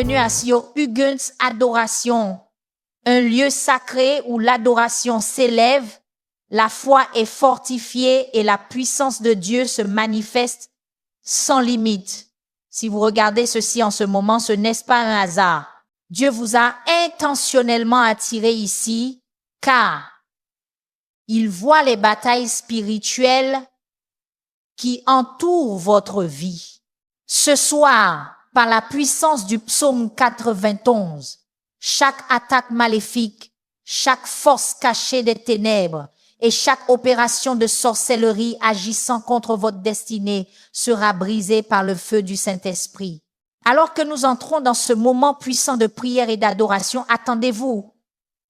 bienvenue à Sio Hugens Adoration, un lieu sacré où l'adoration s'élève, la foi est fortifiée et la puissance de Dieu se manifeste sans limite. Si vous regardez ceci en ce moment, ce n'est pas un hasard. Dieu vous a intentionnellement attiré ici car il voit les batailles spirituelles qui entourent votre vie. Ce soir, par la puissance du psaume 91, chaque attaque maléfique, chaque force cachée des ténèbres et chaque opération de sorcellerie agissant contre votre destinée sera brisée par le feu du Saint-Esprit. Alors que nous entrons dans ce moment puissant de prière et d'adoration, attendez-vous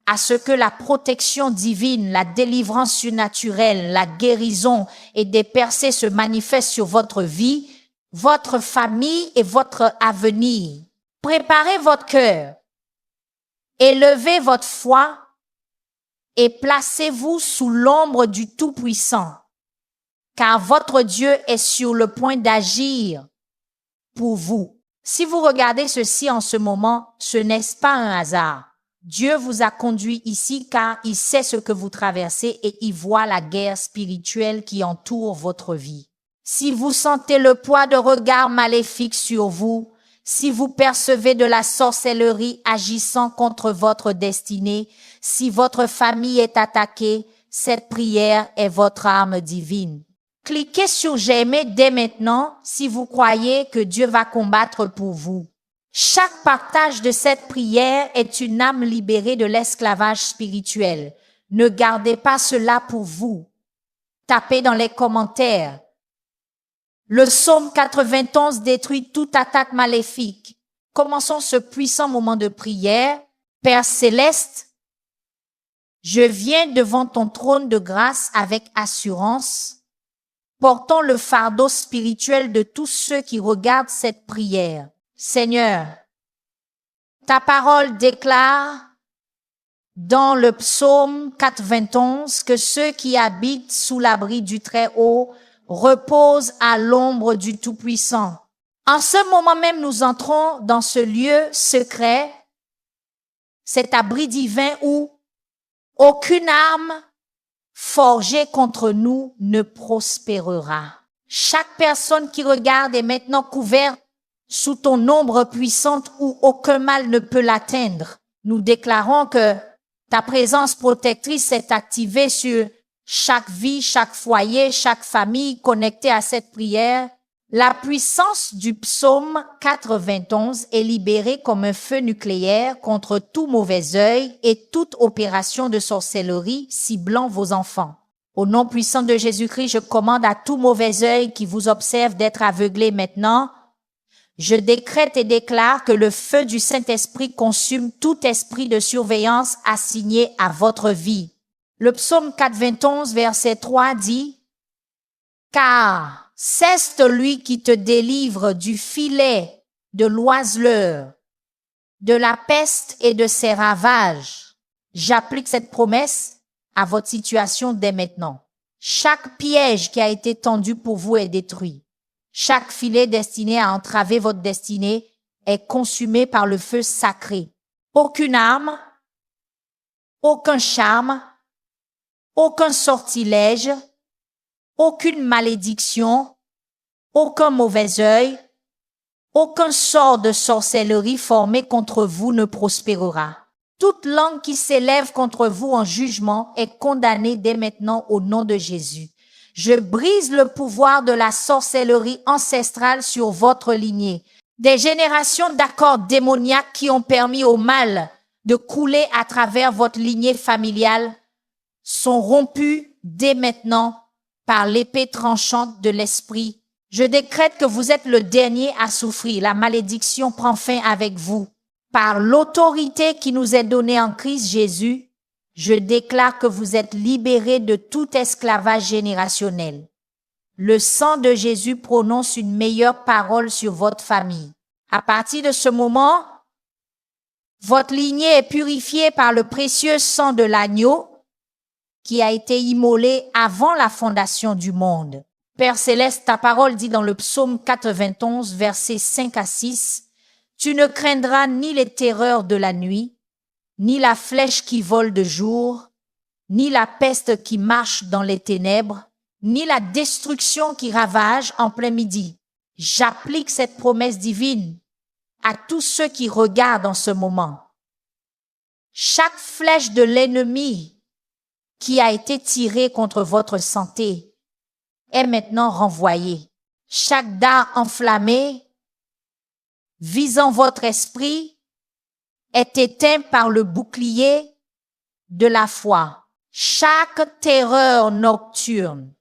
à ce que la protection divine, la délivrance surnaturelle, la guérison et des percées se manifestent sur votre vie, votre famille et votre avenir. Préparez votre cœur, élevez votre foi et placez-vous sous l'ombre du Tout-Puissant, car votre Dieu est sur le point d'agir pour vous. Si vous regardez ceci en ce moment, ce n'est pas un hasard. Dieu vous a conduit ici car il sait ce que vous traversez et il voit la guerre spirituelle qui entoure votre vie. Si vous sentez le poids de regards maléfiques sur vous, si vous percevez de la sorcellerie agissant contre votre destinée, si votre famille est attaquée, cette prière est votre arme divine. Cliquez sur j'aime dès maintenant si vous croyez que Dieu va combattre pour vous. Chaque partage de cette prière est une âme libérée de l'esclavage spirituel. Ne gardez pas cela pour vous. Tapez dans les commentaires. Le psaume 91 détruit toute attaque maléfique. Commençons ce puissant moment de prière. Père céleste, je viens devant ton trône de grâce avec assurance. Portons le fardeau spirituel de tous ceux qui regardent cette prière. Seigneur, ta parole déclare dans le psaume 91 que ceux qui habitent sous l'abri du Très-Haut reposent à l'ombre du Tout-Puissant. En ce moment même, nous entrons dans ce lieu secret, cet abri divin où aucune arme forgée contre nous ne prospérera. Chaque personne qui regarde est maintenant couverte sous ton ombre puissante où aucun mal ne peut l'atteindre. Nous déclarons que ta présence protectrice est activée sur chaque vie, chaque foyer, chaque famille connectée à cette prière. La puissance du psaume 91 est libérée comme un feu nucléaire contre tout mauvais œil et toute opération de sorcellerie ciblant vos enfants. Au nom puissant de Jésus-Christ, je commande à tout mauvais œil qui vous observe d'être aveuglé maintenant. Je décrète et déclare que le feu du Saint-Esprit consume tout esprit de surveillance assigné à votre vie. Le psaume 91, verset 3 dit « Car c'est celui qui te délivre du filet de l'oiseleur, de la peste et de ses ravages. » J'applique cette promesse à votre situation dès maintenant. Chaque piège qui a été tendu pour vous est détruit. Chaque filet destiné à entraver votre destinée est consumé par le feu sacré. Aucune arme, aucun charme, aucun sortilège, aucune malédiction, aucun mauvais œil, aucun sort de sorcellerie formé contre vous ne prospérera. Toute langue qui s'élève contre vous en jugement est condamnée dès maintenant au nom de Jésus. Je brise le pouvoir de la sorcellerie ancestrale sur votre lignée. Des générations d'accords démoniaques qui ont permis au mal de couler à travers votre lignée familiale sont rompus dès maintenant par l'épée tranchante de l'esprit. Je décrète que vous êtes le dernier à souffrir. La malédiction prend fin avec vous. Par l'autorité qui nous est donnée en Christ Jésus, je déclare que vous êtes libérés de tout esclavage générationnel. Le sang de Jésus prononce une meilleure parole sur votre famille. À partir de ce moment, votre lignée est purifiée par le précieux sang de l'agneau qui a été immolé avant la fondation du monde. Père céleste, ta parole dit dans le psaume 91, versets 5 à 6, « Tu ne craindras ni les terreurs de la nuit, ni la flèche qui vole de jour, ni la peste qui marche dans les ténèbres, ni la destruction qui ravage en plein midi. J'applique cette promesse divine à tous ceux qui regardent en ce moment. Chaque flèche de l'ennemi qui a été tirée contre votre santé est maintenant renvoyée. Chaque dard enflammé visant votre esprit est éteint par le bouclier de la foi. Chaque terreur nocturne,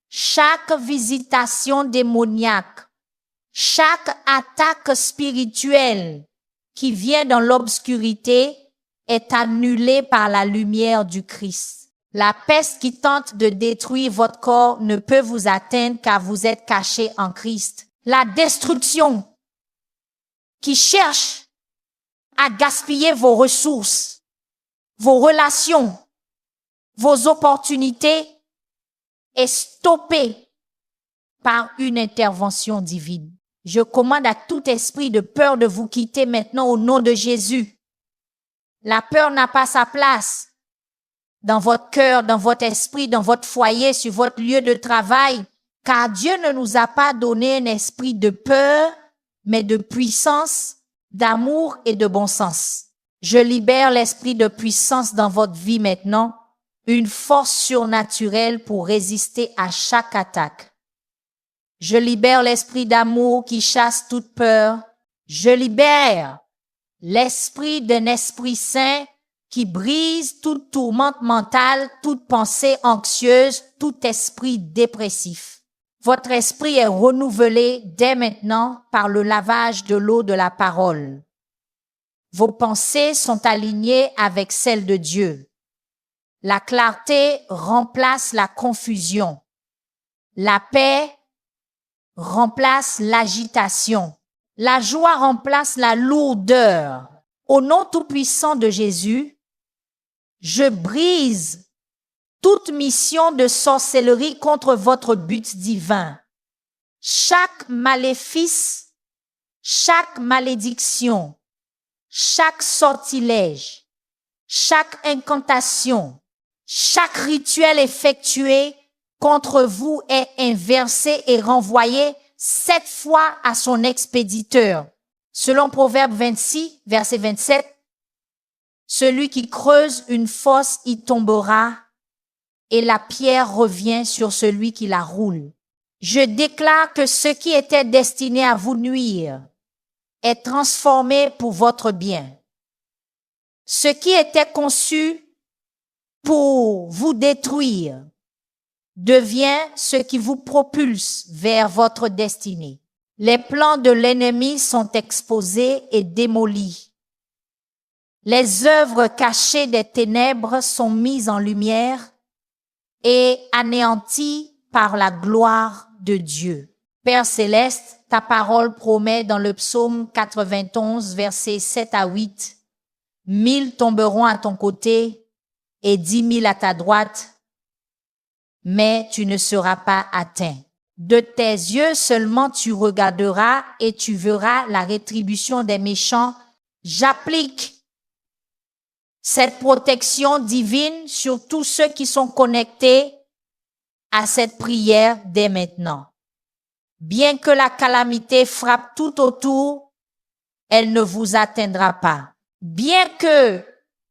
chaque visitation démoniaque, chaque attaque spirituelle qui vient dans l'obscurité est annulée par la lumière du Christ. La peste qui tente de détruire votre corps ne peut vous atteindre car vous êtes cachés en Christ. La destruction qui cherche à gaspiller vos ressources, vos relations, vos opportunités est stoppée par une intervention divine. Je commande à tout esprit de peur de vous quitter maintenant au nom de Jésus. La peur n'a pas sa place dans votre cœur, dans votre esprit, dans votre foyer, sur votre lieu de travail, car Dieu ne nous a pas donné un esprit de peur, mais de puissance, d'amour et de bon sens. Je libère l'esprit de puissance dans votre vie maintenant, une force surnaturelle pour résister à chaque attaque. Je libère l'esprit d'amour qui chasse toute peur. Je libère l'esprit d'un esprit saint qui brise toute tourmente mentale, toute pensée anxieuse, tout esprit dépressif. Votre esprit est renouvelé dès maintenant par le lavage de l'eau de la parole. Vos pensées sont alignées avec celles de Dieu. La clarté remplace la confusion. La paix remplace l'agitation. La joie remplace la lourdeur. Au nom tout-puissant de Jésus, je brise toute mission de sorcellerie contre votre but divin. Chaque maléfice, chaque malédiction, chaque sortilège, chaque incantation, chaque rituel effectué contre vous est inversé et renvoyé 7 fois à son expéditeur. Selon Proverbe 26, verset 27, celui qui creuse une fosse y tombera et la pierre revient sur celui qui la roule. Je déclare que ce qui était destiné à vous nuire est transformé pour votre bien. Ce qui était conçu pour vous détruire devient ce qui vous propulse vers votre destinée. Les plans de l'ennemi sont exposés et démolis. Les œuvres cachées des ténèbres sont mises en lumière et anéanties par la gloire de Dieu. Père céleste, ta parole promet dans le psaume 91, versets 7 à 8, 1000 tomberont à ton côté et 10 000 à ta droite, mais tu ne seras pas atteint. De tes yeux seulement tu regarderas et tu verras la rétribution des méchants. J'applique cette protection divine sur tous ceux qui sont connectés à cette prière dès maintenant. Bien que la calamité frappe tout autour, elle ne vous atteindra pas. Bien que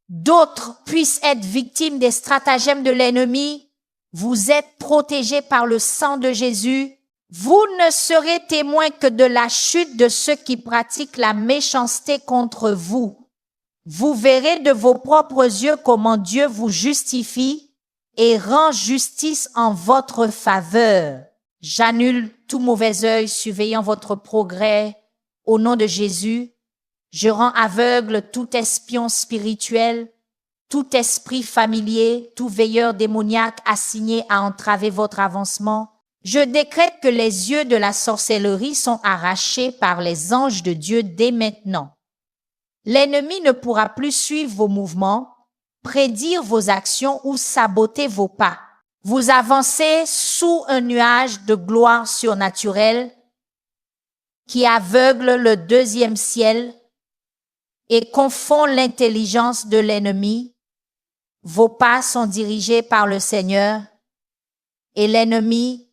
d'autres puissent être victimes des stratagèmes de l'ennemi, vous êtes protégés par le sang de Jésus. Vous ne serez témoins que de la chute de ceux qui pratiquent la méchanceté contre vous. Vous verrez de vos propres yeux comment Dieu vous justifie et rend justice en votre faveur. J'annule tout mauvais œil surveillant votre progrès. Au nom de Jésus, je rends aveugle tout espion spirituel, tout esprit familier, tout veilleur démoniaque assigné à entraver votre avancement. Je décrète que les yeux de la sorcellerie sont arrachés par les anges de Dieu dès maintenant. L'ennemi ne pourra plus suivre vos mouvements, prédire vos actions ou saboter vos pas. Vous avancez sous un nuage de gloire surnaturelle qui aveugle le deuxième ciel et confond l'intelligence de l'ennemi. Vos pas sont dirigés par le Seigneur et l'ennemi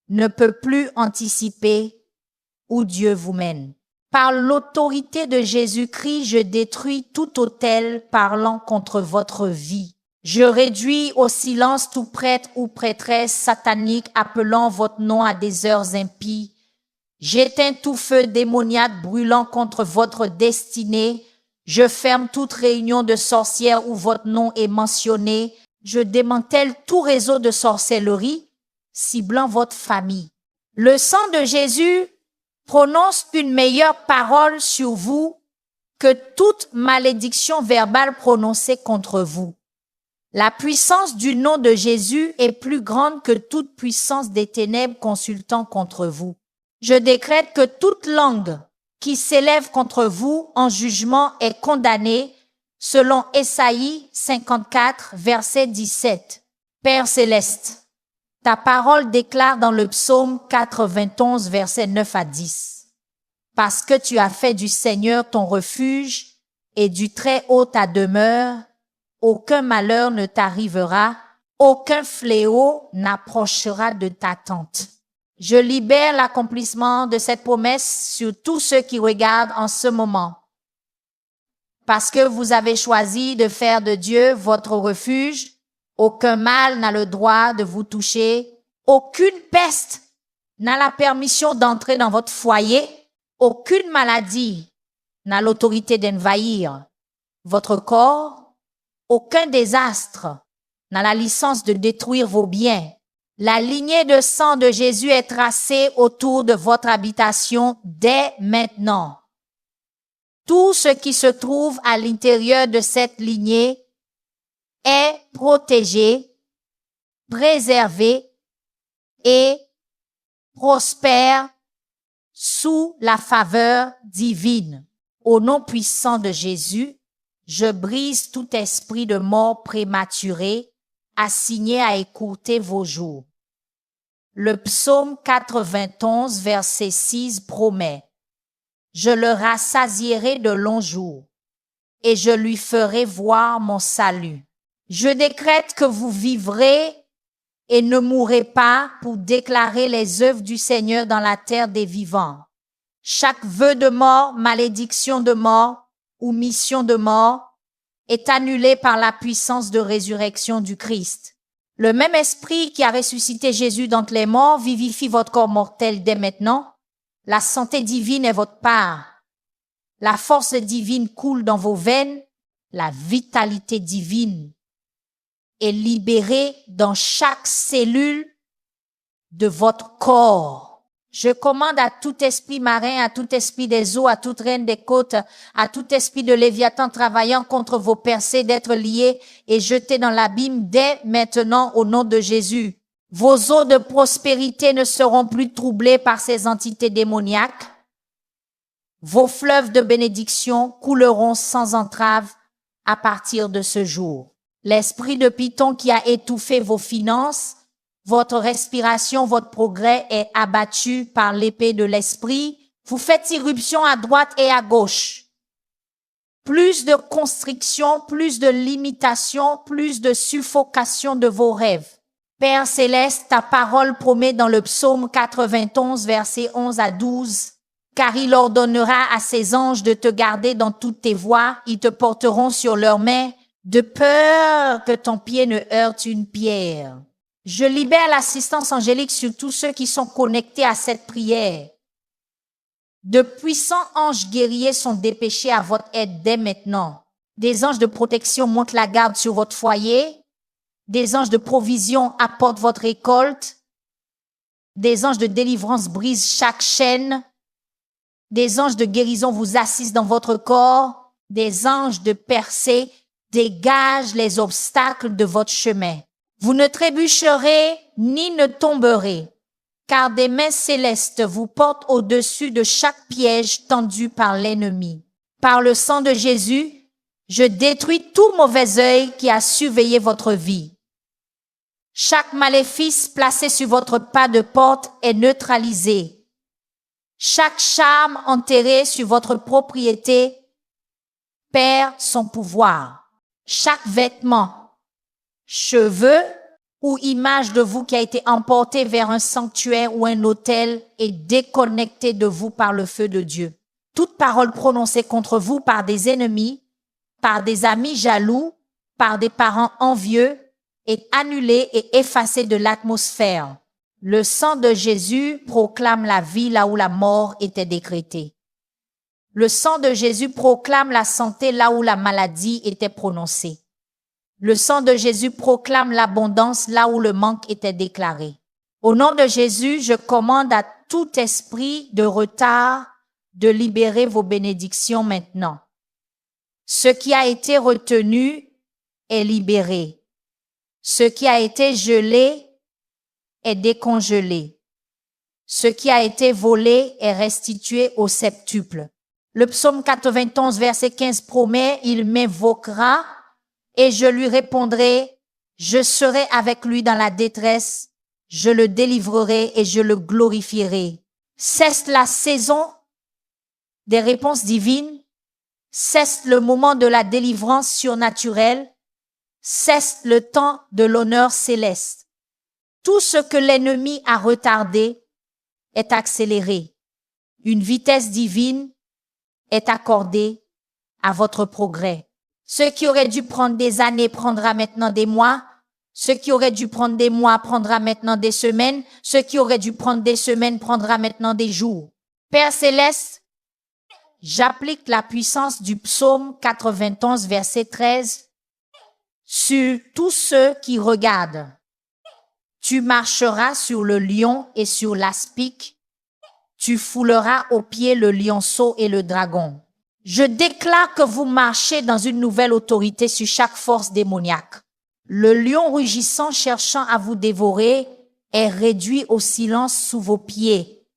ne peut plus anticiper où Dieu vous mène. Par l'autorité de Jésus-Christ, je détruis tout autel parlant contre votre vie. Je réduis au silence tout prêtre ou prêtresse satanique appelant votre nom à des heures impies. J'éteins tout feu démoniaque brûlant contre votre destinée. Je ferme toute réunion de sorcières où votre nom est mentionné. Je démantèle tout réseau de sorcellerie ciblant votre famille. Le sang de Jésus prononce une meilleure parole sur vous que toute malédiction verbale prononcée contre vous. La puissance du nom de Jésus est plus grande que toute puissance des ténèbres consultant contre vous. Je décrète que toute langue qui s'élève contre vous en jugement est condamnée selon Ésaïe 54, verset 17. Père céleste, ta parole déclare dans le psaume 91, verset 9 à 10. Parce que tu as fait du Seigneur ton refuge et du Très-Haut ta demeure, aucun malheur ne t'arrivera, aucun fléau n'approchera de ta tente. Je libère l'accomplissement de cette promesse sur tous ceux qui regardent en ce moment. Parce que vous avez choisi de faire de Dieu votre refuge, aucun mal n'a le droit de vous toucher, aucune peste n'a la permission d'entrer dans votre foyer, aucune maladie n'a l'autorité d'envahir votre corps, aucun désastre n'a la licence de détruire vos biens. La lignée de sang de Jésus est tracée autour de votre habitation dès maintenant. Tout ce qui se trouve à l'intérieur de cette lignée est protégé, préservé et prospère sous la faveur divine. Au nom puissant de Jésus, je brise tout esprit de mort prématurée assigné à écourter vos jours. Le psaume 91, verset 6 promet: je le rassasierai de longs jours et je lui ferai voir mon salut. Je décrète que vous vivrez et ne mourrez pas pour déclarer les œuvres du Seigneur dans la terre des vivants. Chaque vœu de mort, malédiction de mort ou mission de mort est annulé par la puissance de résurrection du Christ. Le même esprit qui a ressuscité Jésus d'entre les morts vivifie votre corps mortel dès maintenant. La santé divine est votre part. La force divine coule dans vos veines. La vitalité divine est libérée dans chaque cellule de votre corps. Je commande à tout esprit marin, à tout esprit des eaux, à toute reine des côtes, à tout esprit de Léviathan travaillant contre vos percées d'être liés et jetés dans l'abîme dès maintenant au nom de Jésus. Vos eaux de prospérité ne seront plus troublées par ces entités démoniaques. Vos fleuves de bénédiction couleront sans entrave à partir de ce jour. L'esprit de Python qui a étouffé vos finances, votre respiration, votre progrès est abattu par l'épée de l'esprit. Vous faites irruption à droite et à gauche. Plus de constriction, plus de limitation, plus de suffocation de vos rêves. Père céleste, ta parole promet dans le psaume 91, versets 11 à 12, car il ordonnera à ses anges de te garder dans toutes tes voies, ils te porteront sur leurs mains, de peur que ton pied ne heurte une pierre. Je libère l'assistance angélique sur tous ceux qui sont connectés à cette prière. De puissants anges guerriers sont dépêchés à votre aide dès maintenant. Des anges de protection montent la garde sur votre foyer. Des anges de provision apportent votre récolte. Des anges de délivrance brisent chaque chaîne. Des anges de guérison vous assistent dans votre corps. Des anges de percée dégagent les obstacles de votre chemin. Vous ne trébucherez ni ne tomberez, car des mains célestes vous portent au-dessus de chaque piège tendu par l'ennemi. Par le sang de Jésus, je détruis tout mauvais œil qui a surveillé votre vie. Chaque maléfice placé sur votre pas de porte est neutralisé. Chaque charme enterré sur votre propriété perd son pouvoir. Chaque vêtement, cheveux ou image de vous qui a été emporté vers un sanctuaire ou un autel est déconnecté de vous par le feu de Dieu. Toute parole prononcée contre vous par des ennemis, par des amis jaloux, par des parents envieux est annulée et effacée de l'atmosphère. Le sang de Jésus proclame la vie là où la mort était décrétée. Le sang de Jésus proclame la santé là où la maladie était prononcée. Le sang de Jésus proclame l'abondance là où le manque était déclaré. Au nom de Jésus, je commande à tout esprit de retard de libérer vos bénédictions maintenant. Ce qui a été retenu est libéré. Ce qui a été gelé est décongelé. Ce qui a été volé est restitué au septuple. Le psaume 91, verset 15 promet, il m'invoquera et je lui répondrai, je serai avec lui dans la détresse, je le délivrerai et je le glorifierai. Cesse la saison des réponses divines, cesse le moment de la délivrance surnaturelle, cesse le temps de l'honneur céleste. Tout ce que l'ennemi a retardé est accéléré. Une vitesse divine est accordée à votre progrès. Ce qui aurait dû prendre des années prendra maintenant des mois. Ce qui aurait dû prendre des mois prendra maintenant des semaines. Ce qui aurait dû prendre des semaines prendra maintenant des jours. Père céleste, j'applique la puissance du psaume 91, verset 13 sur tous ceux qui regardent. Tu marcheras sur le lion et sur l'aspic. Tu fouleras aux pieds le lionceau et le dragon. Je déclare que vous marchez dans une nouvelle autorité sur chaque force démoniaque. Le lion rugissant cherchant à vous dévorer est réduit au silence sous vos pieds.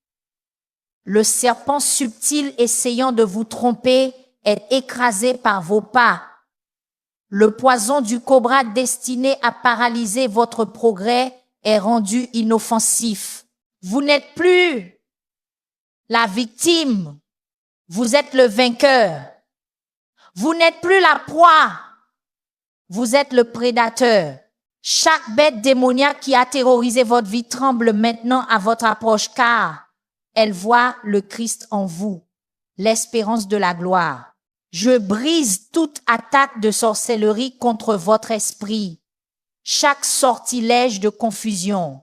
Le serpent subtil essayant de vous tromper est écrasé par vos pas. Le poison du cobra destiné à paralyser votre progrès est rendu inoffensif. Vous n'êtes plus la victime, vous êtes le vainqueur. Vous n'êtes plus la proie, vous êtes le prédateur. Chaque bête démoniaque qui a terrorisé votre vie tremble maintenant à votre approche car elle voit le Christ en vous, l'espérance de la gloire. Je brise toute attaque de sorcellerie contre votre esprit, chaque sortilège de confusion,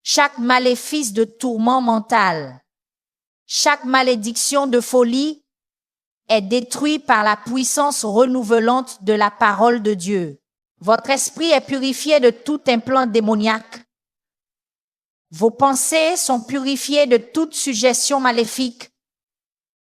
chaque maléfice de tourment mental, chaque malédiction de folie est détruite par la puissance renouvelante de la parole de Dieu. Votre esprit est purifié de tout implant démoniaque. Vos pensées sont purifiées de toute suggestion maléfique.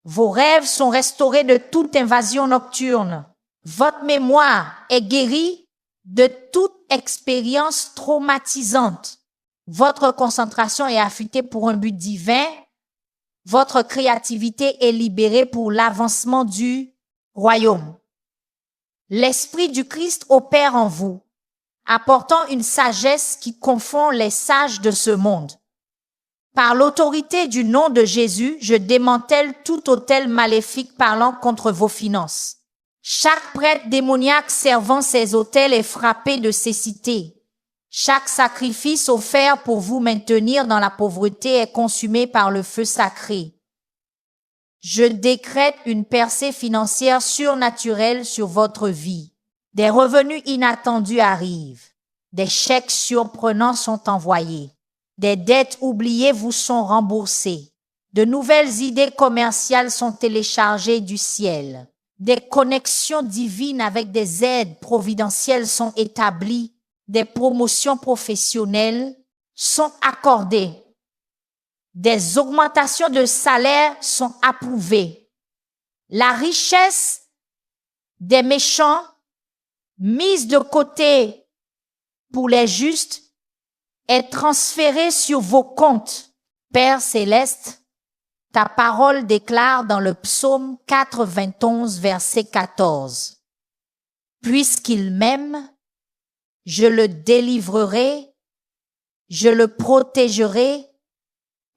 Vos rêves sont restaurés de toute invasion nocturne. Votre mémoire est guérie de toute expérience traumatisante. Votre concentration est affûtée pour un but divin. Votre créativité est libérée pour l'avancement du royaume. L'Esprit du Christ opère en vous, apportant une sagesse qui confond les sages de ce monde. Par l'autorité du nom de Jésus, je démantèle tout autel maléfique parlant contre vos finances. Chaque prêtre démoniaque servant ces autels est frappé de cécité. Chaque sacrifice offert pour vous maintenir dans la pauvreté est consumé par le feu sacré. Je décrète une percée financière surnaturelle sur votre vie. Des revenus inattendus arrivent. Des chèques surprenants sont envoyés. Des dettes oubliées vous sont remboursées. De nouvelles idées commerciales sont téléchargées du ciel. Des connexions divines avec des aides providentielles sont établies. Des promotions professionnelles sont accordées. Des augmentations de salaire sont approuvées. La richesse des méchants, mise de côté pour les justes, est transférée sur vos comptes. Père céleste, ta parole déclare dans le psaume 91, verset 14. Puisqu'il m'aime, je le délivrerai, je le protégerai,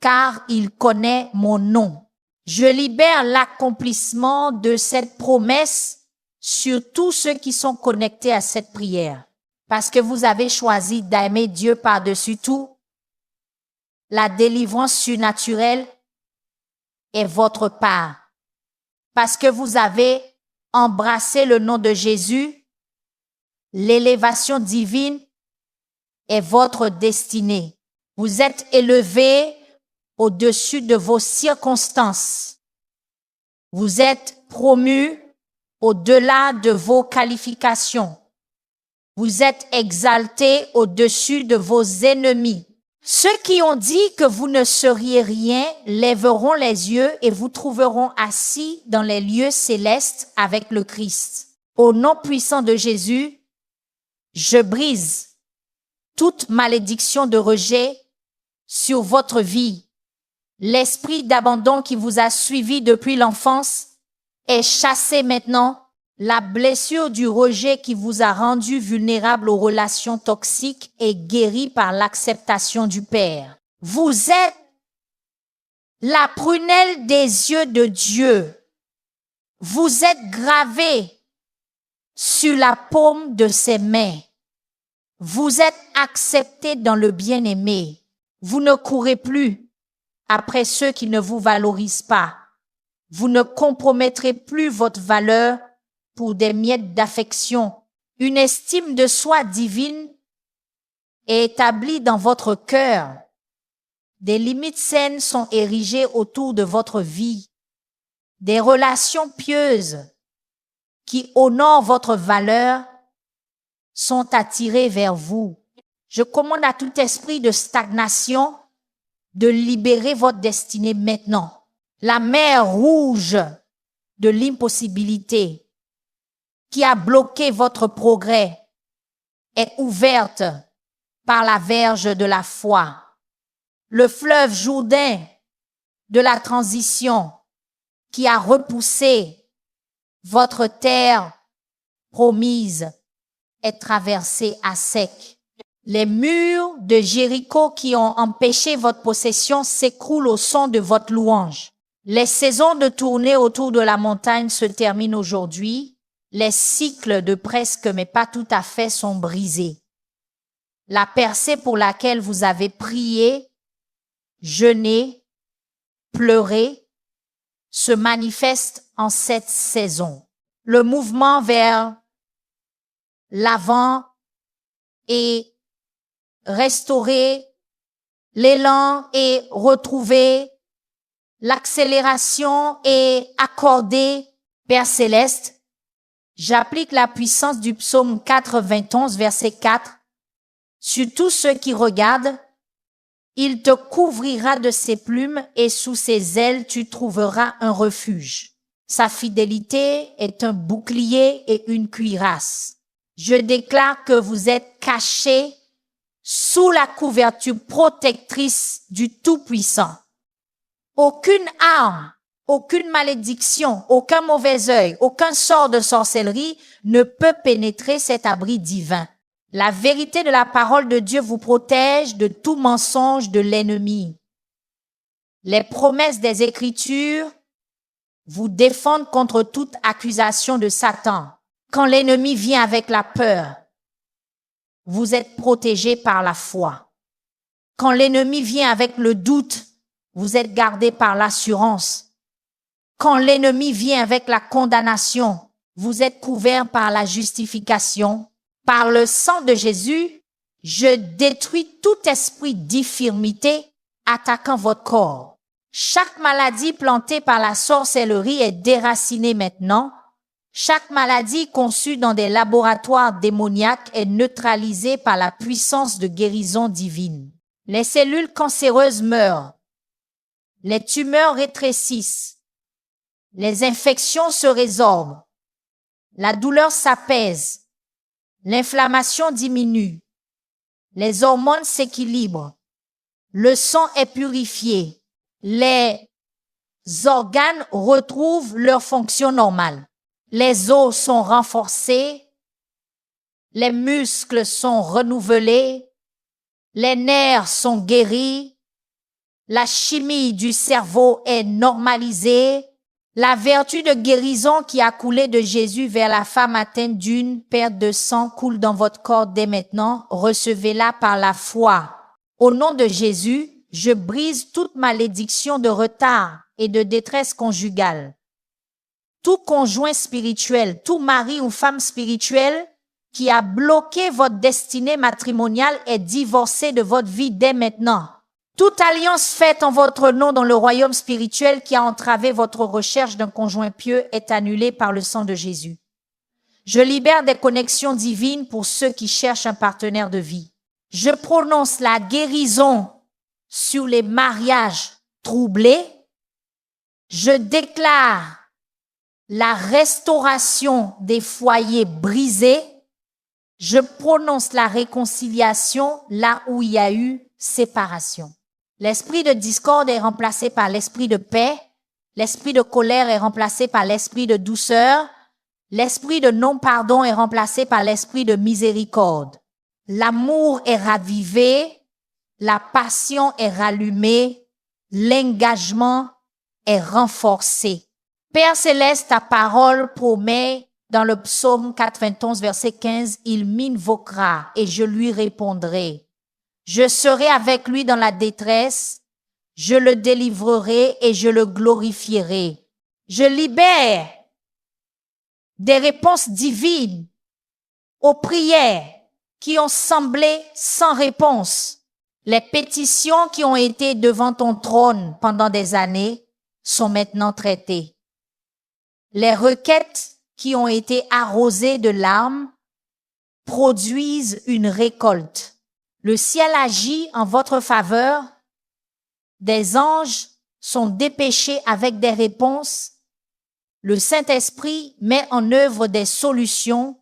car il connaît mon nom. Je libère l'accomplissement de cette promesse sur tous ceux qui sont connectés à cette prière. Parce que vous avez choisi d'aimer Dieu par-dessus tout, la délivrance surnaturelle est votre part. Parce que vous avez embrassé le nom de Jésus, l'élévation divine est votre destinée. Vous êtes élevé au-dessus de vos circonstances. Vous êtes promu au-delà de vos qualifications. Vous êtes exalté au-dessus de vos ennemis. Ceux qui ont dit que vous ne seriez rien lèveront les yeux et vous trouveront assis dans les lieux célestes avec le Christ. Au nom puissant de Jésus, je brise toute malédiction de rejet sur votre vie. L'esprit d'abandon qui vous a suivi depuis l'enfance est chassé maintenant. La blessure du rejet qui vous a rendu vulnérable aux relations toxiques est guérie par l'acceptation du Père. Vous êtes la prunelle des yeux de Dieu. Vous êtes gravé sur la paume de ses mains. Vous êtes accepté dans le bien-aimé. Vous ne courez plus après ceux qui ne vous valorisent pas. Vous ne compromettrez plus votre valeur pour des miettes d'affection. Une estime de soi divine est établie dans votre cœur. Des limites saines sont érigées autour de votre vie. Des relations pieuses qui honorent votre valeur sont attirées vers vous. Je commande à tout esprit de stagnation de libérer votre destinée maintenant. La mer rouge de l'impossibilité qui a bloqué votre progrès est ouverte par la verge de la foi. Le fleuve Jourdain de la transition qui a repoussé votre terre promise est traversé à sec. Les murs de Jéricho qui ont empêché votre possession s'écroulent au son de votre louange. Les saisons de tournée autour de la montagne se terminent aujourd'hui. Les cycles de presque mais pas tout à fait sont brisés. La percée pour laquelle vous avez prié, jeûné, pleuré, se manifeste en cette saison. Le mouvement vers l'avant est restauré, l'élan est retrouvé, l'accélération est accordée. Père céleste, j'applique la puissance du psaume 91, verset 4. Sur tous ceux qui regardent, il te couvrira de ses plumes et sous ses ailes tu trouveras un refuge. Sa fidélité est un bouclier et une cuirasse. Je déclare que vous êtes cachés sous la couverture protectrice du Tout-Puissant. Aucune arme, aucune malédiction, aucun mauvais œil, aucun sort de sorcellerie ne peut pénétrer cet abri divin. La vérité de la parole de Dieu vous protège de tout mensonge de l'ennemi. Les promesses des Écritures vous défendent contre toute accusation de Satan. Quand l'ennemi vient avec la peur, vous êtes protégé par la foi. Quand l'ennemi vient avec le doute, vous êtes gardé par l'assurance. Quand l'ennemi vient avec la condamnation, vous êtes couvert par la justification. Par le sang de Jésus, je détruis tout esprit d'infirmité attaquant votre corps. Chaque maladie plantée par la sorcellerie est déracinée maintenant. Chaque maladie conçue dans des laboratoires démoniaques est neutralisée par la puissance de guérison divine. Les cellules cancéreuses meurent. Les tumeurs rétrécissent. Les infections se résorbent. La douleur s'apaise. L'inflammation diminue. Les hormones s'équilibrent. Le sang est purifié. Les organes retrouvent leur fonction normale. Les os sont renforcés. Les muscles sont renouvelés. Les nerfs sont guéris. La chimie du cerveau est normalisée. La vertu de guérison qui a coulé de Jésus vers la femme atteinte d'une perte de sang coule dans votre corps dès maintenant. Recevez-la par la foi. Au nom de Jésus, je brise toute malédiction de retard et de détresse conjugale. Tout conjoint spirituel, tout mari ou femme spirituelle qui a bloqué votre destinée matrimoniale est divorcé de votre vie dès maintenant. Toute alliance faite en votre nom dans le royaume spirituel qui a entravé votre recherche d'un conjoint pieux est annulée par le sang de Jésus. Je libère des connexions divines pour ceux qui cherchent un partenaire de vie. Je prononce la guérison sur les mariages troublés. Je déclare la restauration des foyers brisés. Je prononce la réconciliation là où il y a eu séparation. L'esprit de discorde est remplacé par l'esprit de paix. L'esprit de colère est remplacé par l'esprit de douceur. L'esprit de non-pardon est remplacé par l'esprit de miséricorde. L'amour est ravivé. La passion est rallumée. L'engagement est renforcé. Père céleste, ta parole promet dans le psaume 91, verset 15, « Il m'invoquera et je lui répondrai. Je serai avec lui dans la détresse, je le délivrerai et je le glorifierai. » Je libère des réponses divines aux prières qui ont semblé sans réponse. Les pétitions qui ont été devant ton trône pendant des années sont maintenant traitées. Les requêtes qui ont été arrosées de larmes produisent une récolte. Le ciel agit en votre faveur. Des anges sont dépêchés avec des réponses. Le Saint-Esprit met en œuvre des solutions.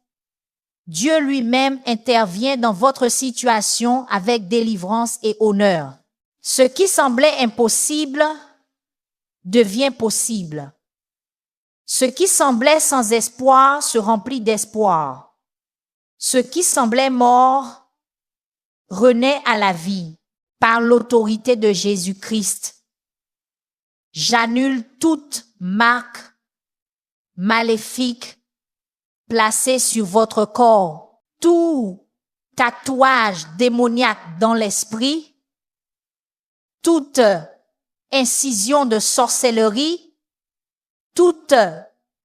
Dieu lui-même intervient dans votre situation avec délivrance et honneur. Ce qui semblait impossible devient possible. Ce qui semblait sans espoir se remplit d'espoir. Ce qui semblait mort renaît à la vie par l'autorité de Jésus-Christ. J'annule toute marque maléfique placée sur votre corps, tout tatouage démoniaque dans l'esprit, toute incision de sorcellerie, toute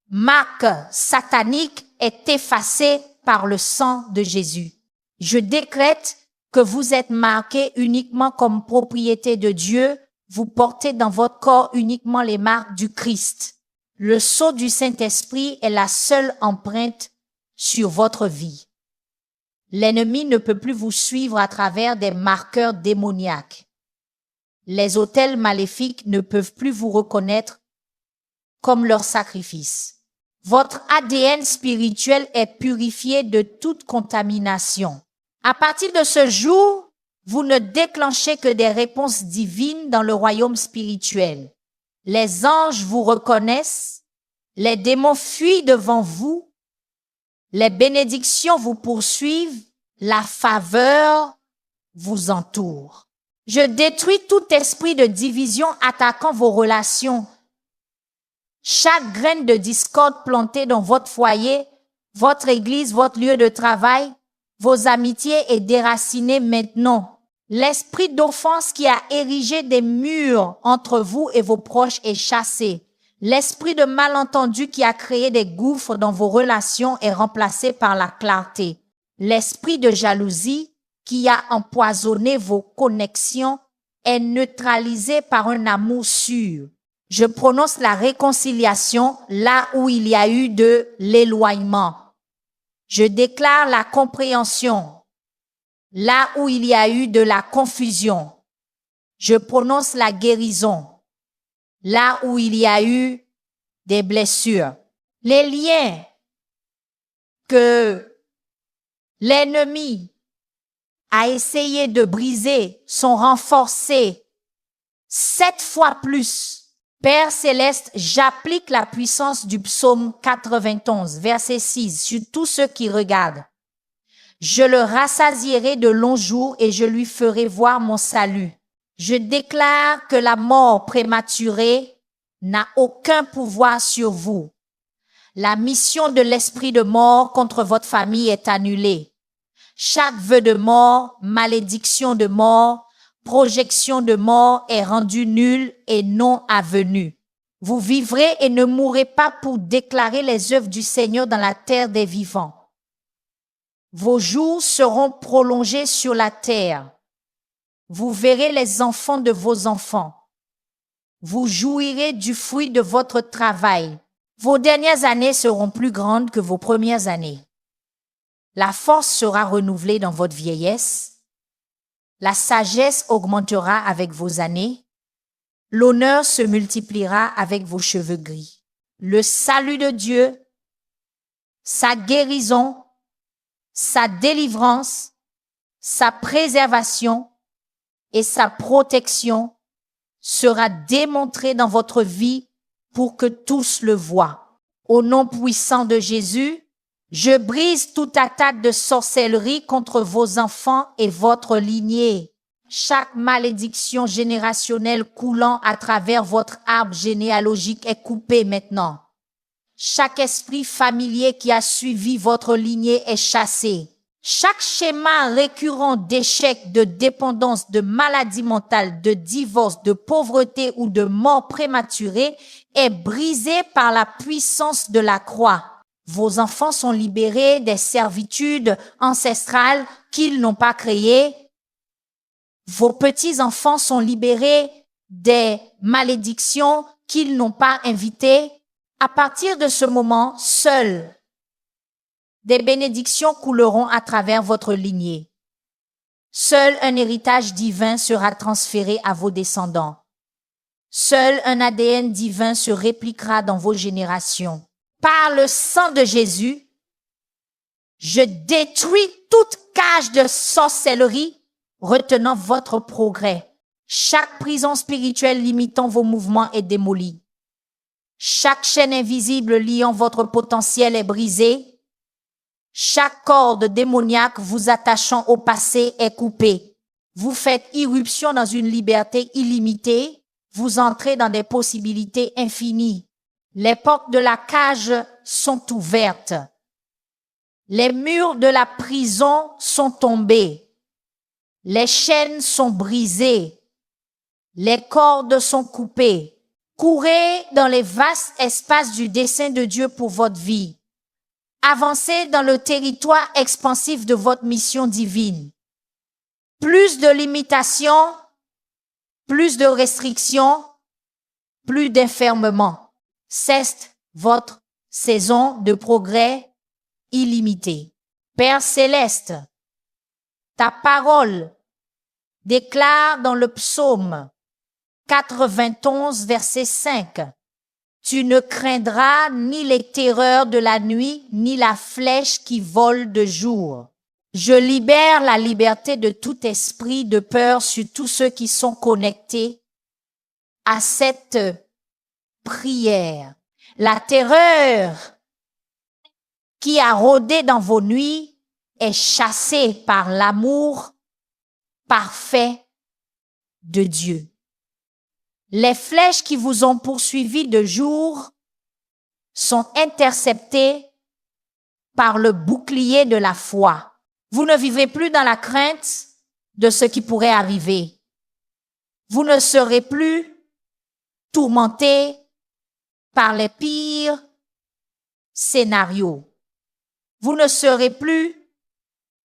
marque satanique est effacée par le sang de Jésus. Je décrète que vous êtes marqués uniquement comme propriété de Dieu, vous portez dans votre corps uniquement les marques du Christ. Le sceau du Saint-Esprit est la seule empreinte sur votre vie. L'ennemi ne peut plus vous suivre à travers des marqueurs démoniaques. Les autels maléfiques ne peuvent plus vous reconnaître comme leur sacrifice. Votre ADN spirituel est purifié de toute contamination. À partir de ce jour, vous ne déclenchez que des réponses divines dans le royaume spirituel. Les anges vous reconnaissent, les démons fuient devant vous, les bénédictions vous poursuivent, la faveur vous entoure. Je détruis tout esprit de division attaquant vos relations. Chaque graine de discorde plantée dans votre foyer, votre église, votre lieu de travail, vos amitiés est déracinée maintenant. L'esprit d'offense qui a érigé des murs entre vous et vos proches est chassé. L'esprit de malentendu qui a créé des gouffres dans vos relations est remplacé par la clarté. L'esprit de jalousie qui a empoisonné vos connexions est neutralisé par un amour sûr. Je prononce la réconciliation là où il y a eu de l'éloignement. Je déclare la compréhension là où il y a eu de la confusion. Je prononce la guérison là où il y a eu des blessures. Les liens que l'ennemi a essayé de briser sont renforcés 7 fois plus. Père céleste, j'applique la puissance du psaume 91, verset 6, sur tous ceux qui regardent. Je le rassasierai de longs jours et je lui ferai voir mon salut. Je déclare que la mort prématurée n'a aucun pouvoir sur vous. La mission de l'esprit de mort contre votre famille est annulée. Chaque vœu de mort, malédiction de mort, projection de mort est rendue nulle et non avenue. Vous vivrez et ne mourrez pas pour déclarer les œuvres du Seigneur dans la terre des vivants. Vos jours seront prolongés sur la terre. Vous verrez les enfants de vos enfants. Vous jouirez du fruit de votre travail. Vos dernières années seront plus grandes que vos premières années. La force sera renouvelée dans votre vieillesse. La sagesse augmentera avec vos années. L'honneur se multipliera avec vos cheveux gris. Le salut de Dieu, sa guérison, sa délivrance, sa préservation et sa protection sera démontré dans votre vie pour que tous le voient. Au nom puissant de Jésus, je brise toute attaque de sorcellerie contre vos enfants et votre lignée. Chaque malédiction générationnelle coulant à travers votre arbre généalogique est coupée maintenant. Chaque esprit familier qui a suivi votre lignée est chassé. Chaque schéma récurrent d'échec, de dépendance, de maladie mentale, de divorce, de pauvreté ou de mort prématurée est brisé par la puissance de la croix. Vos enfants sont libérés des servitudes ancestrales qu'ils n'ont pas créées. Vos petits-enfants sont libérés des malédictions qu'ils n'ont pas invitées. À partir de ce moment, seuls des bénédictions couleront à travers votre lignée. Seul un héritage divin sera transféré à vos descendants. Seul un ADN divin se répliquera dans vos générations. Par le sang de Jésus, je détruis toute cage de sorcellerie retenant votre progrès. Chaque prison spirituelle limitant vos mouvements est démolie. Chaque chaîne invisible liant votre potentiel est brisée. Chaque corde démoniaque vous attachant au passé est coupée. Vous faites irruption dans une liberté illimitée. Vous entrez dans des possibilités infinies. Les portes de la cage sont ouvertes. Les murs de la prison sont tombés. Les chaînes sont brisées. Les cordes sont coupées. Courez dans les vastes espaces du dessein de Dieu pour votre vie. Avancez dans le territoire expansif de votre mission divine. Plus de limitations, plus de restrictions, plus d'enfermement. C'est votre saison de progrès illimité. Père céleste, ta parole déclare dans le psaume 91, verset 5, « Tu ne craindras ni les terreurs de la nuit, ni la flèche qui vole de jour. » Je libère la liberté de tout esprit de peur sur tous ceux qui sont connectés à cette prière. La terreur qui a rôdé dans vos nuits est chassée par l'amour parfait de Dieu. Les flèches qui vous ont poursuivi de jour sont interceptées par le bouclier de la foi. Vous ne vivrez plus dans la crainte de ce qui pourrait arriver. Vous ne serez plus tourmentés par les pires scénarios. Vous ne serez plus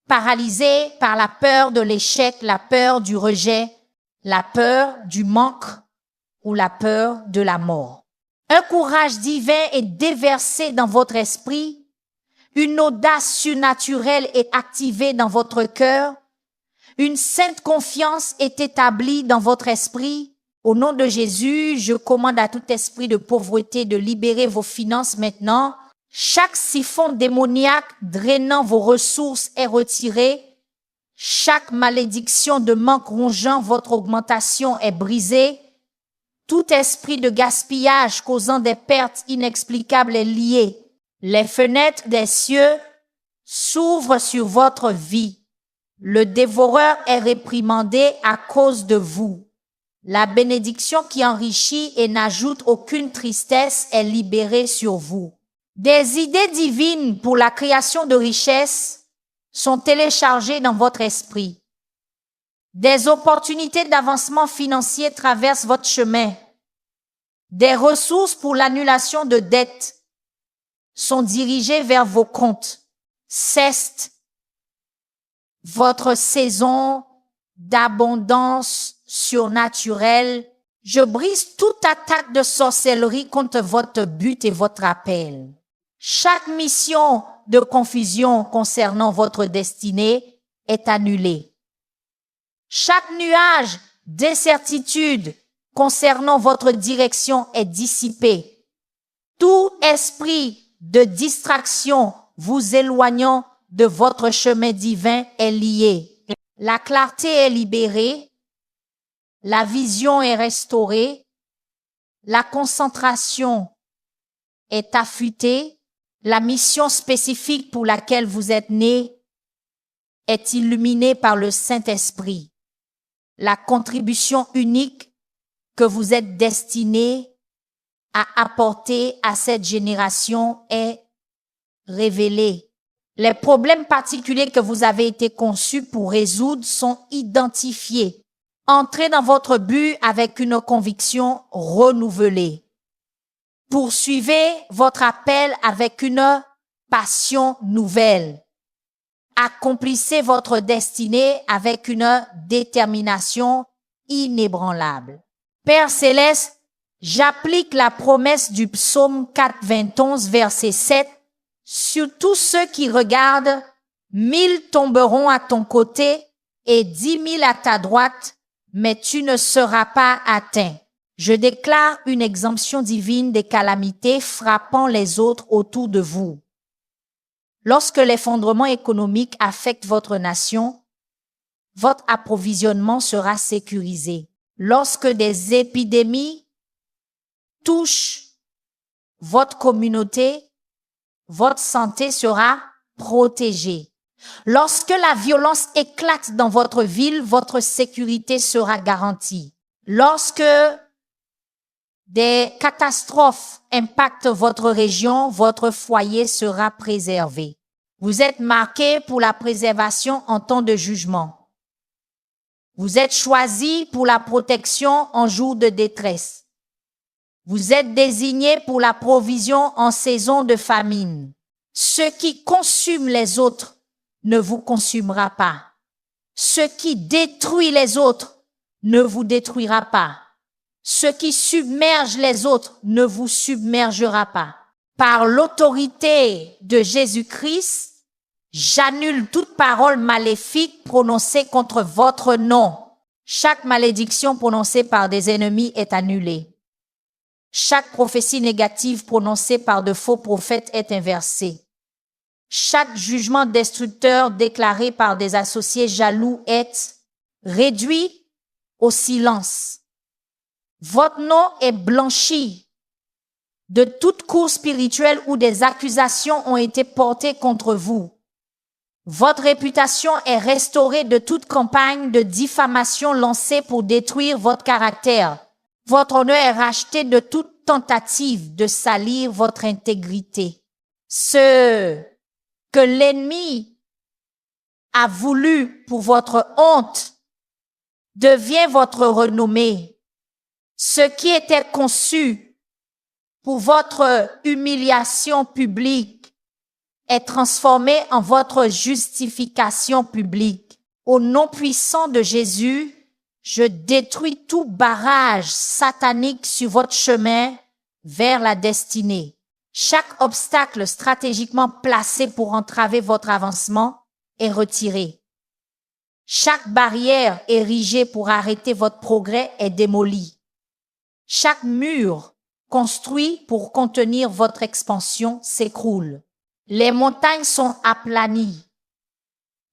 paralysés par la peur de l'échec, la peur du rejet, la peur du manque ou la peur de la mort. Un courage divin est déversé dans votre esprit. Une audace surnaturelle est activée dans votre cœur. Une sainte confiance est établie dans votre esprit. Au nom de Jésus, je commande à tout esprit de pauvreté de libérer vos finances maintenant. Chaque siphon démoniaque drainant vos ressources est retiré. Chaque malédiction de manque rongeant votre augmentation est brisée. Tout esprit de gaspillage causant des pertes inexplicables est lié. Les fenêtres des cieux s'ouvrent sur votre vie. Le dévoreur est réprimandé à cause de vous. La bénédiction qui enrichit et n'ajoute aucune tristesse est libérée sur vous. Des idées divines pour la création de richesses sont téléchargées dans votre esprit. Des opportunités d'avancement financier traversent votre chemin. Des ressources pour l'annulation de dettes sont dirigées vers vos comptes. C'est votre saison d'abondance surnaturelle. Je brise toute attaque de sorcellerie contre votre but et votre appel. Chaque mission de confusion concernant votre destinée est annulée. Chaque nuage d'incertitude concernant votre direction est dissipé. Tout esprit de distraction vous éloignant de votre chemin divin est lié. La clarté est libérée, la vision est restaurée, la concentration est affûtée, la mission spécifique pour laquelle vous êtes né est illuminée par le Saint-Esprit. La contribution unique que vous êtes destiné à apporter à cette génération est révélée. Les problèmes particuliers que vous avez été conçus pour résoudre sont identifiés. Entrez dans votre but avec une conviction renouvelée. Poursuivez votre appel avec une passion nouvelle. Accomplissez votre destinée avec une détermination inébranlable. Père céleste, j'applique la promesse du psaume 4:21, verset 7. Sur tous ceux qui regardent, 1000 tomberont à ton côté et 10 000 à ta droite, mais tu ne seras pas atteint. Je déclare une exemption divine des calamités frappant les autres autour de vous. Lorsque l'effondrement économique affecte votre nation, votre approvisionnement sera sécurisé. Lorsque des épidémies touchent votre communauté, votre santé sera protégée. Lorsque la violence éclate dans votre ville, votre sécurité sera garantie. Lorsque des catastrophes impactent votre région, votre foyer sera préservé. Vous êtes marqué pour la préservation en temps de jugement. Vous êtes choisi pour la protection en jour de détresse. Vous êtes désigné pour la provision en saison de famine. Ce qui consume les autres ne vous consumera pas. Ce qui détruit les autres ne vous détruira pas. Ce qui submerge les autres ne vous submergera pas. Par l'autorité de Jésus-Christ, j'annule toute parole maléfique prononcée contre votre nom. Chaque malédiction prononcée par des ennemis est annulée. Chaque prophétie négative prononcée par de faux prophètes est inversée. Chaque jugement destructeur déclaré par des associés jaloux est réduit au silence. Votre nom est blanchi de toute cour spirituelle où des accusations ont été portées contre vous. Votre réputation est restaurée de toute campagne de diffamation lancée pour détruire votre caractère. Votre honneur est racheté de toute tentative de salir votre intégrité. Ce que l'ennemi a voulu pour votre honte devient votre renommée. Ce qui était conçu pour votre humiliation publique est transformé en votre justification publique. Au nom puissant de Jésus, je détruis tout barrage satanique sur votre chemin vers la destinée. Chaque obstacle stratégiquement placé pour entraver votre avancement est retiré. Chaque barrière érigée pour arrêter votre progrès est démolie. Chaque mur construit pour contenir votre expansion s'écroule. Les montagnes sont aplanies.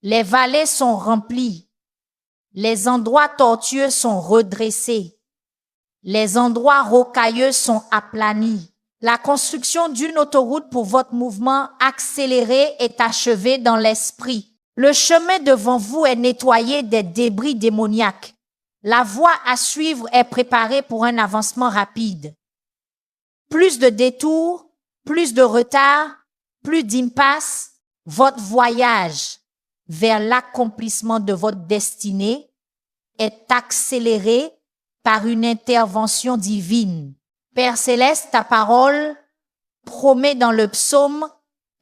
Les vallées sont remplies. Les endroits tortueux sont redressés. Les endroits rocailleux sont aplanis. La construction d'une autoroute pour votre mouvement accéléré est achevée dans l'esprit. Le chemin devant vous est nettoyé des débris démoniaques. La voie à suivre est préparée pour un avancement rapide. Plus de détours, plus de retard, plus d'impasse, votre voyage vers l'accomplissement de votre destinée est accéléré par une intervention divine. Père Céleste, ta parole promet dans le psaume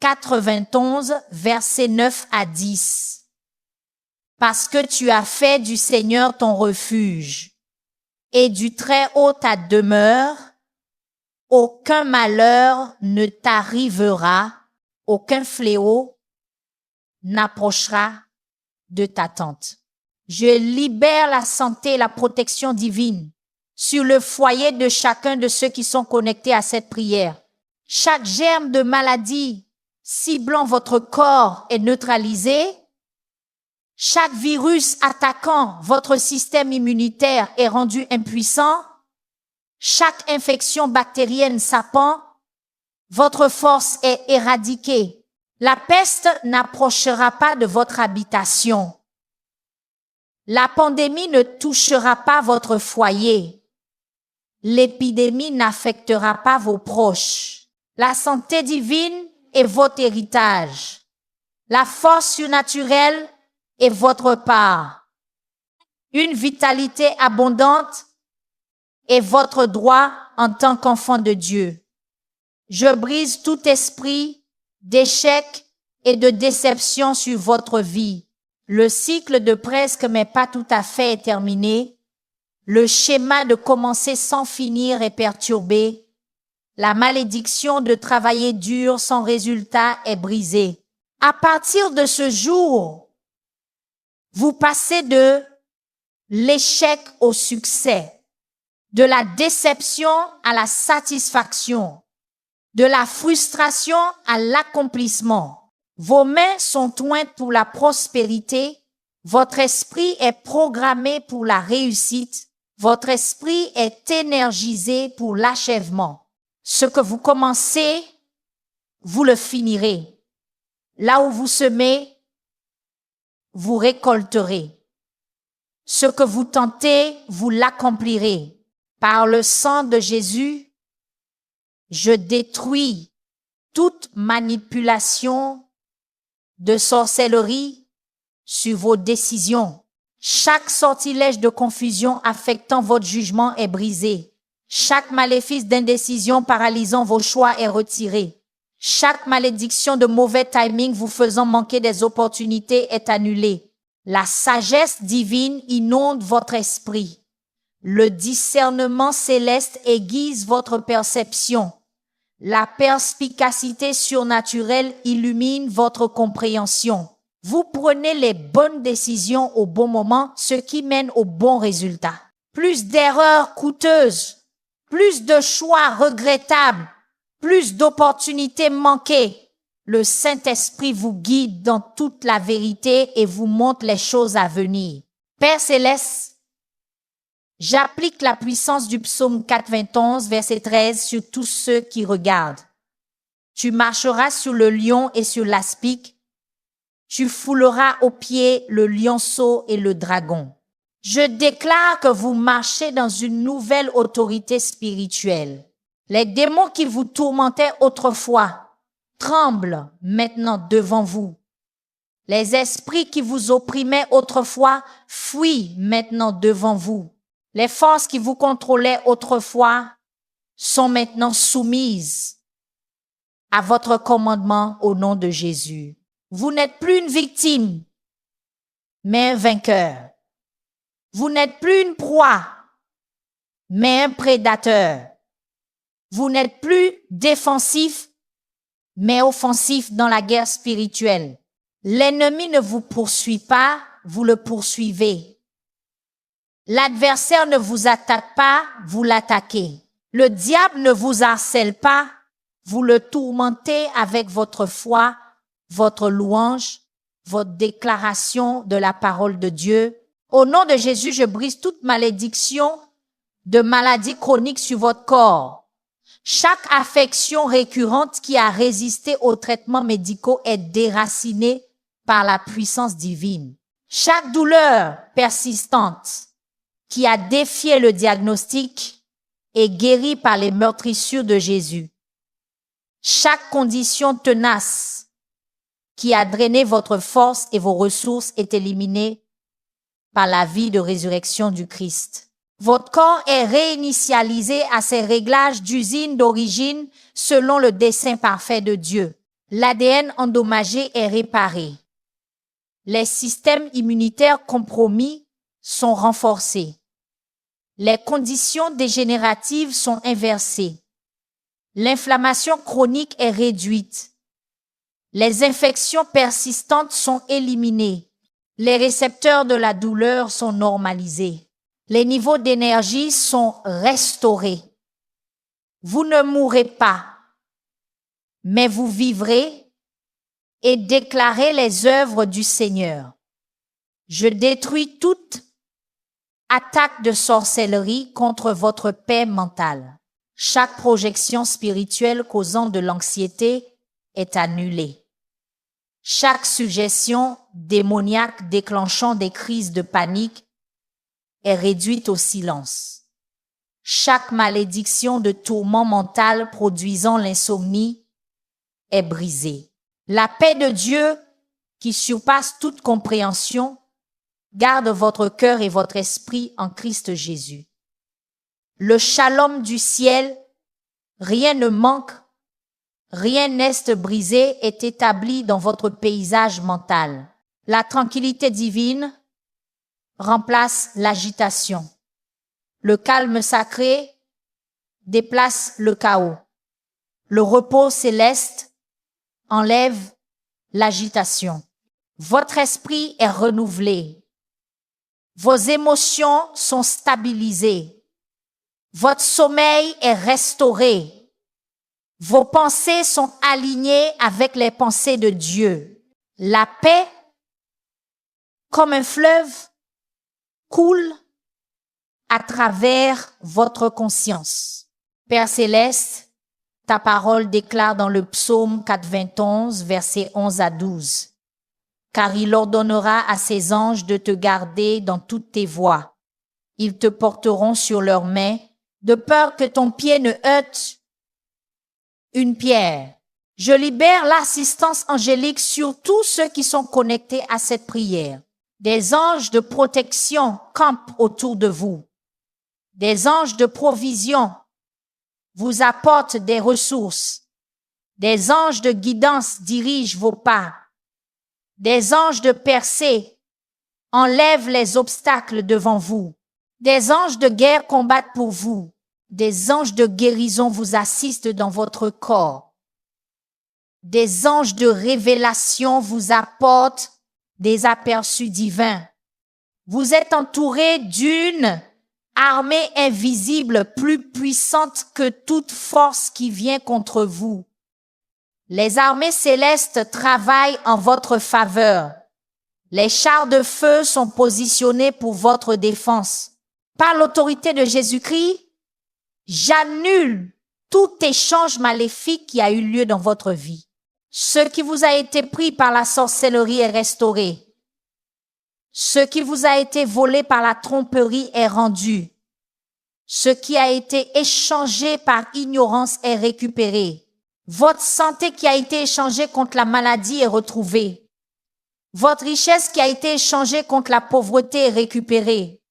91, versets 9 à 10. Parce que tu as fait du Seigneur ton refuge et du Très-Haut ta demeure, aucun malheur ne t'arrivera, aucun fléau n'approchera de ta tente. Je libère la santé et la protection divine sur le foyer de chacun de ceux qui sont connectés à cette prière. Chaque germe de maladie ciblant votre corps est neutralisé. Chaque virus attaquant votre système immunitaire est rendu impuissant. Chaque infection bactérienne sapant, votre force est éradiquée. La peste n'approchera pas de votre habitation. La pandémie ne touchera pas votre foyer. L'épidémie n'affectera pas vos proches. La santé divine est votre héritage. La force surnaturelle est votre part. Une vitalité abondante est votre droit en tant qu'enfant de Dieu. Je brise tout esprit d'échec et de déception sur votre vie. Le cycle de presque mais pas tout à fait est terminé. Le schéma de commencer sans finir est perturbé. La malédiction de travailler dur sans résultat est brisée. À partir de ce jour, vous passez de l'échec au succès, de la déception à la satisfaction, de la frustration à l'accomplissement. Vos mains sont jointes pour la prospérité, votre esprit est programmé pour la réussite, votre esprit est énergisé pour l'achèvement. Ce que vous commencez, vous le finirez. Là où vous semez, vous récolterez. Ce que vous tentez, vous l'accomplirez. Par le sang de Jésus, je détruis toute manipulation de sorcellerie sur vos décisions. Chaque sortilège de confusion affectant votre jugement est brisé. Chaque maléfice d'indécision paralysant vos choix est retiré. Chaque malédiction de mauvais timing vous faisant manquer des opportunités est annulée. La sagesse divine inonde votre esprit. Le discernement céleste aiguise votre perception. La perspicacité surnaturelle illumine votre compréhension. Vous prenez les bonnes décisions au bon moment, ce qui mène au bon résultat. Plus d'erreurs coûteuses, plus de choix regrettables, plus d'opportunités manquées. Le Saint-Esprit vous guide dans toute la vérité et vous montre les choses à venir. Père Céleste, j'applique la puissance du psaume 91, verset 13 sur tous ceux qui regardent. Tu marcheras sur le lion et sur l'aspic. Tu fouleras aux pieds le lionceau et le dragon. Je déclare que vous marchez dans une nouvelle autorité spirituelle. Les démons qui vous tourmentaient autrefois tremblent maintenant devant vous. Les esprits qui vous opprimaient autrefois fuient maintenant devant vous. Les forces qui vous contrôlaient autrefois sont maintenant soumises à votre commandement au nom de Jésus. Vous n'êtes plus une victime, mais un vainqueur. Vous n'êtes plus une proie, mais un prédateur. Vous n'êtes plus défensif, mais offensif dans la guerre spirituelle. L'ennemi ne vous poursuit pas, vous le poursuivez. L'adversaire ne vous attaque pas, vous l'attaquez. Le diable ne vous harcèle pas, vous le tourmentez avec votre foi, votre louange, votre déclaration de la parole de Dieu. Au nom de Jésus, je brise toute malédiction de maladie chronique sur votre corps. Chaque affection récurrente qui a résisté aux traitements médicaux est déracinée par la puissance divine. Chaque douleur persistante qui a défié le diagnostic et guéri par les meurtrissures de Jésus. Chaque condition tenace qui a drainé votre force et vos ressources est éliminée par la vie de résurrection du Christ. Votre corps est réinitialisé à ses réglages d'usine d'origine selon le dessein parfait de Dieu. L'ADN endommagé est réparé. Les systèmes immunitaires compromis sont renforcés. Les conditions dégénératives sont inversées. L'inflammation chronique est réduite. Les infections persistantes sont éliminées. Les récepteurs de la douleur sont normalisés. Les niveaux d'énergie sont restaurés. Vous ne mourrez pas, mais vous vivrez et déclarez les œuvres du Seigneur. Je détruis toute attaque de sorcellerie contre votre paix mentale. Chaque projection spirituelle causant de l'anxiété est annulée. Chaque suggestion démoniaque déclenchant des crises de panique est réduite au silence. Chaque malédiction de tourment mental produisant l'insomnie est brisée. La paix de Dieu, qui surpasse toute compréhension, garde votre cœur et votre esprit en Christ Jésus. Le shalom du ciel, rien ne manque, rien n'est brisé, est établi dans votre paysage mental. La tranquillité divine remplace l'agitation. Le calme sacré déplace le chaos. Le repos céleste enlève l'agitation. Votre esprit est renouvelé. Vos émotions sont stabilisées. Votre sommeil est restauré. Vos pensées sont alignées avec les pensées de Dieu. La paix, comme un fleuve, coule à travers votre conscience. Père céleste, ta parole déclare dans le psaume 91, versets 11 à 12. Car il ordonnera à ses anges de te garder dans toutes tes voies. Ils te porteront sur leurs mains, de peur que ton pied ne heurte une pierre. Je libère l'assistance angélique sur tous ceux qui sont connectés à cette prière. Des anges de protection campent autour de vous. Des anges de provision vous apportent des ressources. Des anges de guidance dirigent vos pas. Des anges de percée enlèvent les obstacles devant vous. Des anges de guerre combattent pour vous. Des anges de guérison vous assistent dans votre corps. Des anges de révélation vous apportent des aperçus divins. Vous êtes entouré d'une armée invisible plus puissante que toute force qui vient contre vous. Les armées célestes travaillent en votre faveur. Les chars de feu sont positionnés pour votre défense. Par l'autorité de Jésus-Christ, j'annule tout échange maléfique qui a eu lieu dans votre vie. Ce qui vous a été pris par la sorcellerie est restauré. Ce qui vous a été volé par la tromperie est rendu. Ce qui a été échangé par ignorance est récupéré. Votre santé qui a été échangée contre la maladie est retrouvée. Votre richesse qui a été échangée contre la pauvreté est récupérée.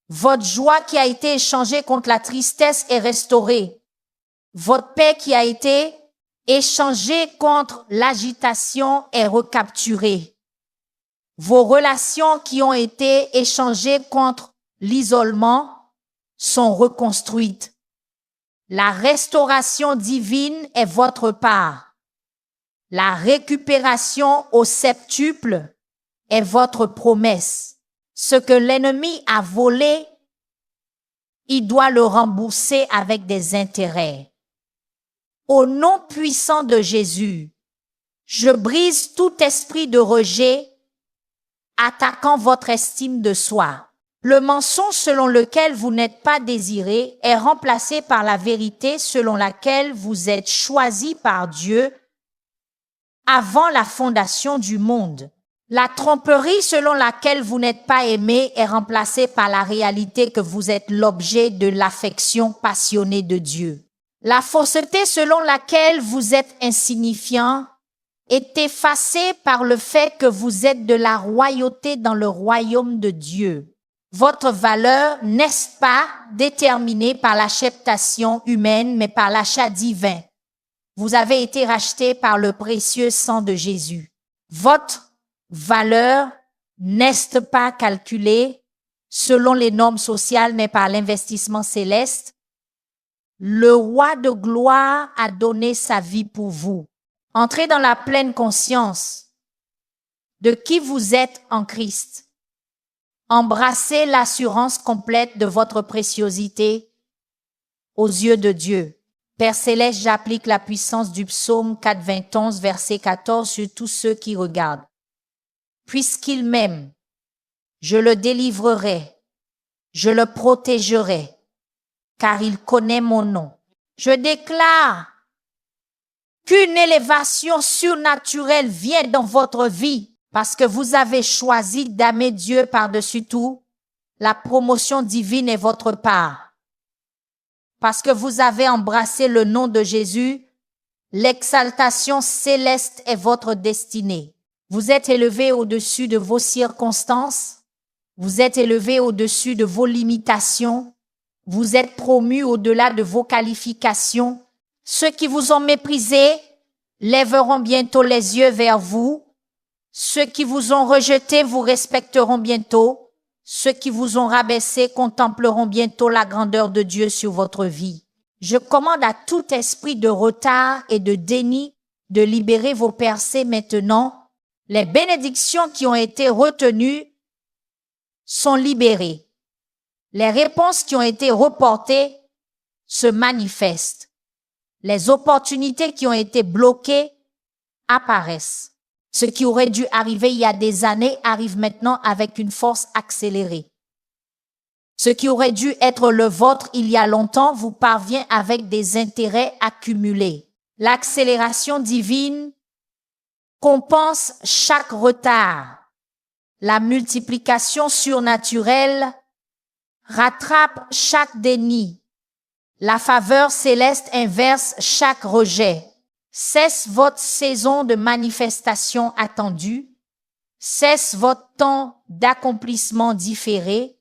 Votre joie qui a été échangée contre la tristesse est restaurée. Votre paix qui a été échangée contre l'agitation est recapturée. Vos relations qui ont été échangées contre l'isolement sont reconstruites. La restauration divine est votre part. La récupération au septuple est votre promesse. Ce que l'ennemi a volé, il doit le rembourser avec des intérêts. Au nom puissant de Jésus, je brise tout esprit de rejet attaquant votre estime de soi. Le mensonge selon lequel vous n'êtes pas désiré est remplacé par la vérité selon laquelle vous êtes choisi par Dieu avant la fondation du monde. La tromperie selon laquelle vous n'êtes pas aimé est remplacée par la réalité que vous êtes l'objet de l'affection passionnée de Dieu. La fausseté selon laquelle vous êtes insignifiant est effacée par le fait que vous êtes de la royauté dans le royaume de Dieu. Votre valeur n'est pas déterminée par l'acceptation humaine, mais par l'achat divin. Vous avez été racheté par le précieux sang de Jésus. Votre valeur n'est pas calculée selon les normes sociales, mais par l'investissement céleste. Le roi de gloire a donné sa vie pour vous. Entrez dans la pleine conscience de qui vous êtes en Christ. Embrassez l'assurance complète de votre préciosité aux yeux de Dieu. Père céleste, j'applique la puissance du psaume 4:21, verset 14 sur tous ceux qui regardent. Puisqu'il m'aime, je le délivrerai, je le protégerai, car il connaît mon nom. Je déclare qu'une élévation surnaturelle vient dans votre vie parce que vous avez choisi d'aimer Dieu par-dessus tout. La promotion divine est votre part. Parce que vous avez embrassé le nom de Jésus, l'exaltation céleste est votre destinée. Vous êtes élevé au-dessus de vos circonstances. Vous êtes élevé au-dessus de vos limitations. Vous êtes promu au-delà de vos qualifications. Ceux qui vous ont méprisé lèveront bientôt les yeux vers vous. Ceux qui vous ont rejeté vous respecteront bientôt. Ceux qui vous ont rabaissé contempleront bientôt la grandeur de Dieu sur votre vie. Je commande à tout esprit de retard et de déni de libérer vos percées maintenant. Les bénédictions qui ont été retenues sont libérées. Les réponses qui ont été reportées se manifestent. Les opportunités qui ont été bloquées apparaissent. Ce qui aurait dû arriver il y a des années arrive maintenant avec une force accélérée. Ce qui aurait dû être le vôtre il y a longtemps vous parvient avec des intérêts accumulés. L'accélération divine compense chaque retard. La multiplication surnaturelle rattrape chaque déni. La faveur céleste inverse chaque rejet. Cesse votre saison de manifestation attendue. Cesse votre temps d'accomplissement différé.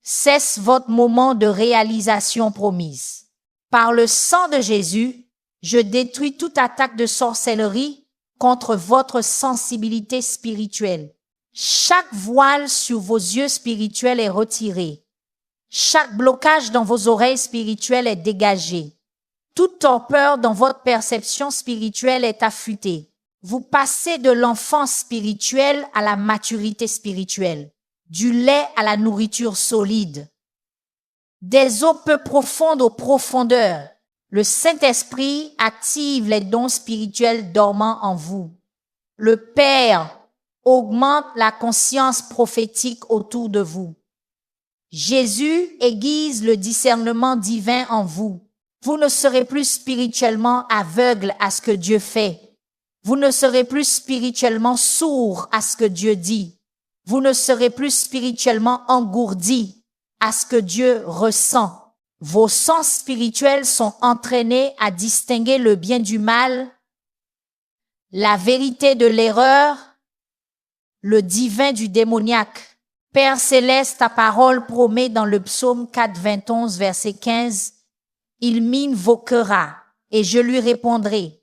Cesse votre moment de réalisation promise. Par le sang de Jésus, je détruis toute attaque de sorcellerie contre votre sensibilité spirituelle. Chaque voile sur vos yeux spirituels est retiré. Chaque blocage dans vos oreilles spirituelles est dégagé. Toute torpeur dans votre perception spirituelle est affûtée. Vous passez de l'enfance spirituelle à la maturité spirituelle, du lait à la nourriture solide, des eaux peu profondes aux profondeurs. Le Saint-Esprit active les dons spirituels dormants en vous. Le Père augmente la conscience prophétique autour de vous. Jésus aiguise le discernement divin en vous. Vous ne serez plus spirituellement aveugle à ce que Dieu fait. Vous ne serez plus spirituellement sourd à ce que Dieu dit. Vous ne serez plus spirituellement engourdi à ce que Dieu ressent. Vos sens spirituels sont entraînés à distinguer le bien du mal, la vérité de l'erreur, le divin du démoniaque. Père céleste, ta parole promet dans le psaume 4:21, verset 15, « Il m'invoquera et je lui répondrai.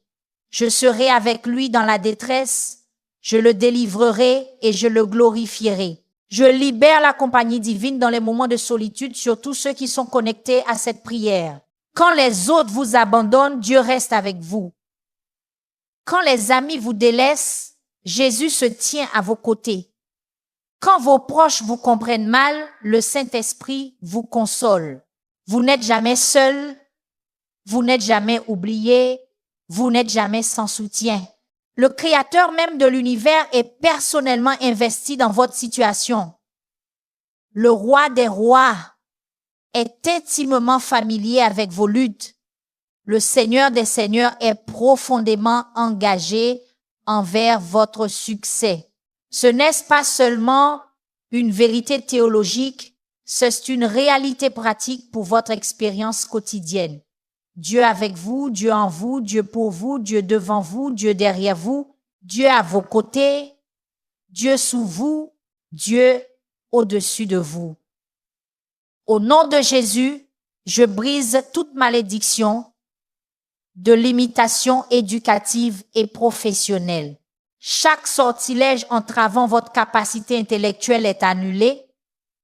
Je serai avec lui dans la détresse, je le délivrerai et je le glorifierai. » Je libère la compagnie divine dans les moments de solitude sur tous ceux qui sont connectés à cette prière. Quand les autres vous abandonnent, Dieu reste avec vous. Quand les amis vous délaissent, Jésus se tient à vos côtés. Quand vos proches vous comprennent mal, le Saint-Esprit vous console. Vous n'êtes jamais seul, vous n'êtes jamais oublié, vous n'êtes jamais sans soutien. Le Créateur même de l'univers est personnellement investi dans votre situation. Le Roi des rois est intimement familier avec vos luttes. Le Seigneur des seigneurs est profondément engagé envers votre succès. Ce n'est pas seulement une vérité théologique, c'est une réalité pratique pour votre expérience quotidienne. Dieu avec vous, Dieu en vous, Dieu pour vous, Dieu devant vous, Dieu derrière vous, Dieu à vos côtés, Dieu sous vous, Dieu au-dessus de vous. Au nom de Jésus, je brise toute malédiction de limitation éducative et professionnelle. Chaque sortilège entravant votre capacité intellectuelle est annulé.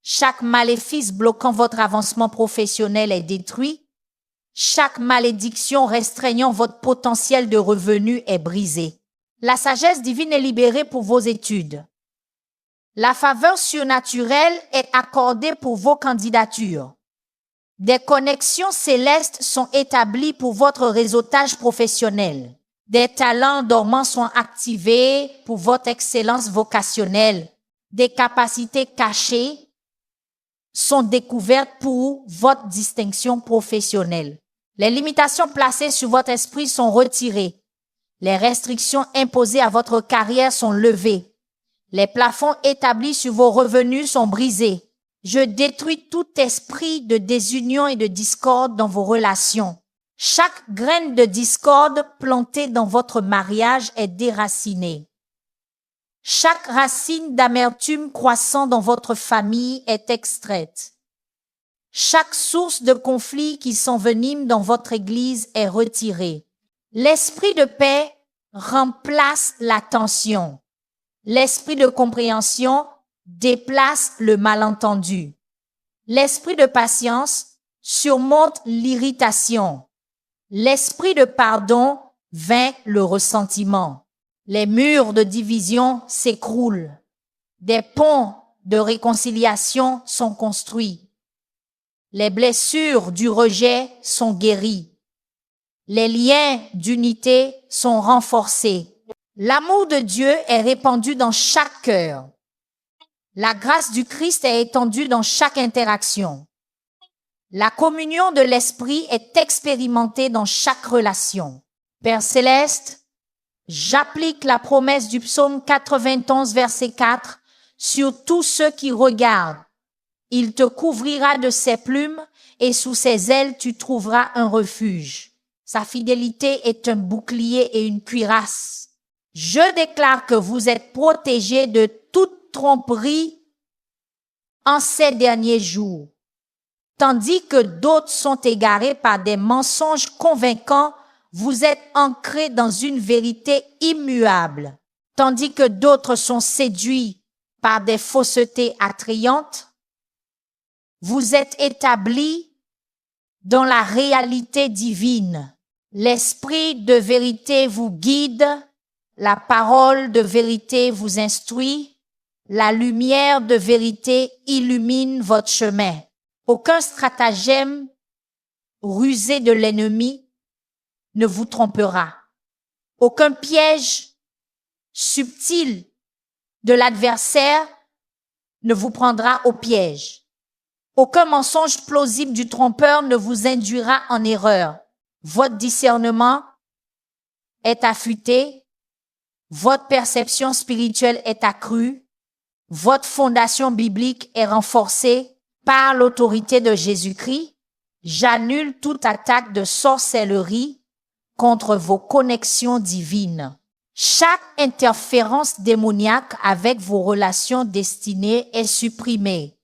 Chaque maléfice bloquant votre avancement professionnel est détruit. Chaque malédiction restreignant votre potentiel de revenu est brisée. La sagesse divine est libérée pour vos études. La faveur surnaturelle est accordée pour vos candidatures. Des connexions célestes sont établies pour votre réseautage professionnel. Des talents dormants sont activés pour votre excellence vocationnelle. Des capacités cachées sont découvertes pour votre distinction professionnelle. Les limitations placées sur votre esprit sont retirées. Les restrictions imposées à votre carrière sont levées. Les plafonds établis sur vos revenus sont brisés. Je détruis tout esprit de désunion et de discorde dans vos relations. Chaque graine de discorde plantée dans votre mariage est déracinée. Chaque racine d'amertume croissant dans votre famille est extraite. Chaque source de conflit qui s'envenime dans votre église est retirée. L'esprit de paix remplace la tension. L'esprit de compréhension déplace le malentendu. L'esprit de patience surmonte l'irritation. L'esprit de pardon vainc le ressentiment. Les murs de division s'écroulent. Des ponts de réconciliation sont construits. Les blessures du rejet sont guéries. Les liens d'unité sont renforcés. L'amour de Dieu est répandu dans chaque cœur. La grâce du Christ est étendue dans chaque interaction. La communion de l'Esprit est expérimentée dans chaque relation. Père céleste, j'applique la promesse du psaume 91, verset 4 sur tous ceux qui regardent. Il te couvrira de ses plumes et sous ses ailes tu trouveras un refuge. Sa fidélité est un bouclier et une cuirasse. Je déclare que vous êtes protégés de toute tromperie en ces derniers jours. Tandis que d'autres sont égarés par des mensonges convaincants, vous êtes ancrés dans une vérité immuable. Tandis que d'autres sont séduits par des faussetés attrayantes, vous êtes établis dans la réalité divine. L'esprit de vérité vous guide, la parole de vérité vous instruit, la lumière de vérité illumine votre chemin. Aucun stratagème rusé de l'ennemi ne vous trompera. Aucun piège subtil de l'adversaire ne vous prendra au piège. Aucun mensonge plausible du trompeur ne vous induira en erreur. Votre discernement est affûté, votre perception spirituelle est accrue, votre fondation biblique est renforcée par l'autorité de Jésus-Christ. J'annule toute attaque de sorcellerie contre vos connexions divines. Chaque interférence démoniaque avec vos relations destinées est supprimée.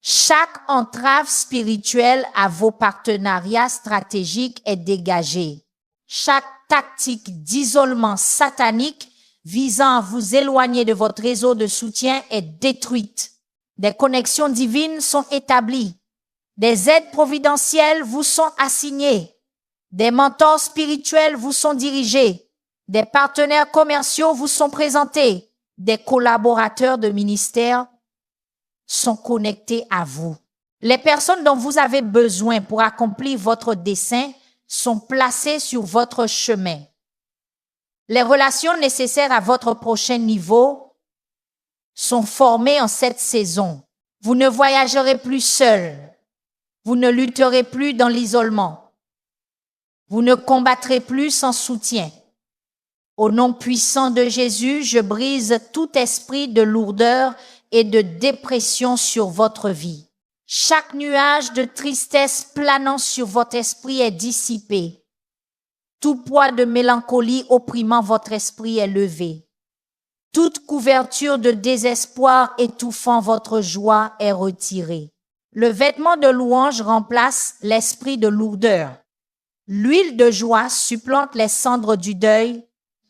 Chaque entrave spirituelle à vos partenariats stratégiques est dégagée. Chaque tactique d'isolement satanique visant à vous éloigner de votre réseau de soutien est détruite. Des connexions divines sont établies. Des aides providentielles vous sont assignées. Des mentors spirituels vous sont dirigés. Des partenaires commerciaux vous sont présentés. Des collaborateurs de ministère sont connectés à vous. Les personnes dont vous avez besoin pour accomplir votre dessein sont placées sur votre chemin. Les relations nécessaires à votre prochain niveau sont formées en cette saison. Vous ne voyagerez plus seul. Vous ne lutterez plus dans l'isolement. Vous ne combattrez plus sans soutien. Au nom puissant de Jésus, je brise tout esprit de lourdeur et de dépression sur votre vie. Chaque nuage de tristesse planant sur votre esprit est dissipé. Tout poids de mélancolie opprimant votre esprit est levé. Toute couverture de désespoir étouffant votre joie est retirée. Le vêtement de louange remplace l'esprit de lourdeur. L'huile de joie supplante les cendres du deuil.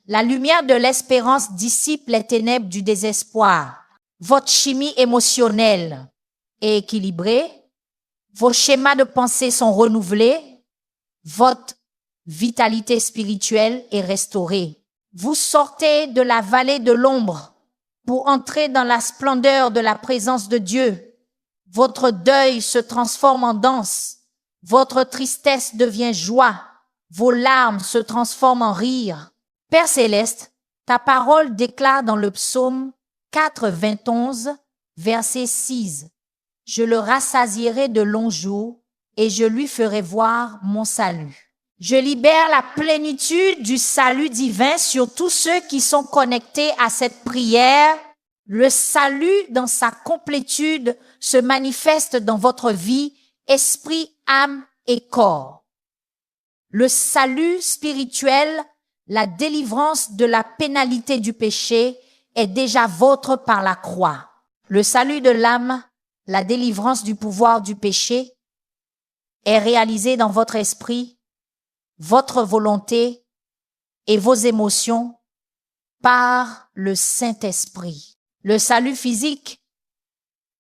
La lumière de l'espérance dissipe les ténèbres du désespoir. Votre chimie émotionnelle est équilibrée. Vos schémas de pensée sont renouvelés. Votre vitalité spirituelle est restaurée. Vous sortez de la vallée de l'ombre pour entrer dans la splendeur de la présence de Dieu. Votre deuil se transforme en danse. Votre tristesse devient joie. Vos larmes se transforment en rire. Père céleste, ta parole déclare dans le psaume 4:21, verset 6. Je le rassasierai de longs jours et je lui ferai voir mon salut. Je libère la plénitude du salut divin sur tous ceux qui sont connectés à cette prière. Le salut dans sa complétude se manifeste dans votre vie, esprit, âme et corps. Le salut spirituel, la délivrance de la pénalité du péché est déjà vôtre par la croix. Le salut de l'âme, la délivrance du pouvoir du péché est réalisé dans votre esprit, votre volonté et vos émotions par le Saint-Esprit. Le salut physique,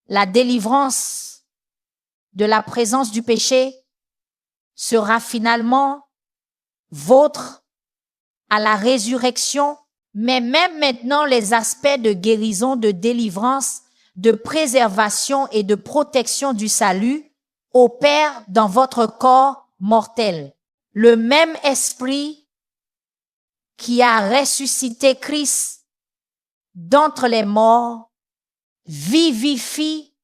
la délivrance de la présence du péché sera finalement vôtre à la résurrection, mais même maintenant les aspects de guérison, de délivrance, de préservation et de protection du salut opèrent dans votre corps mortel. Le même esprit qui a ressuscité Christ d'entre les morts vivifie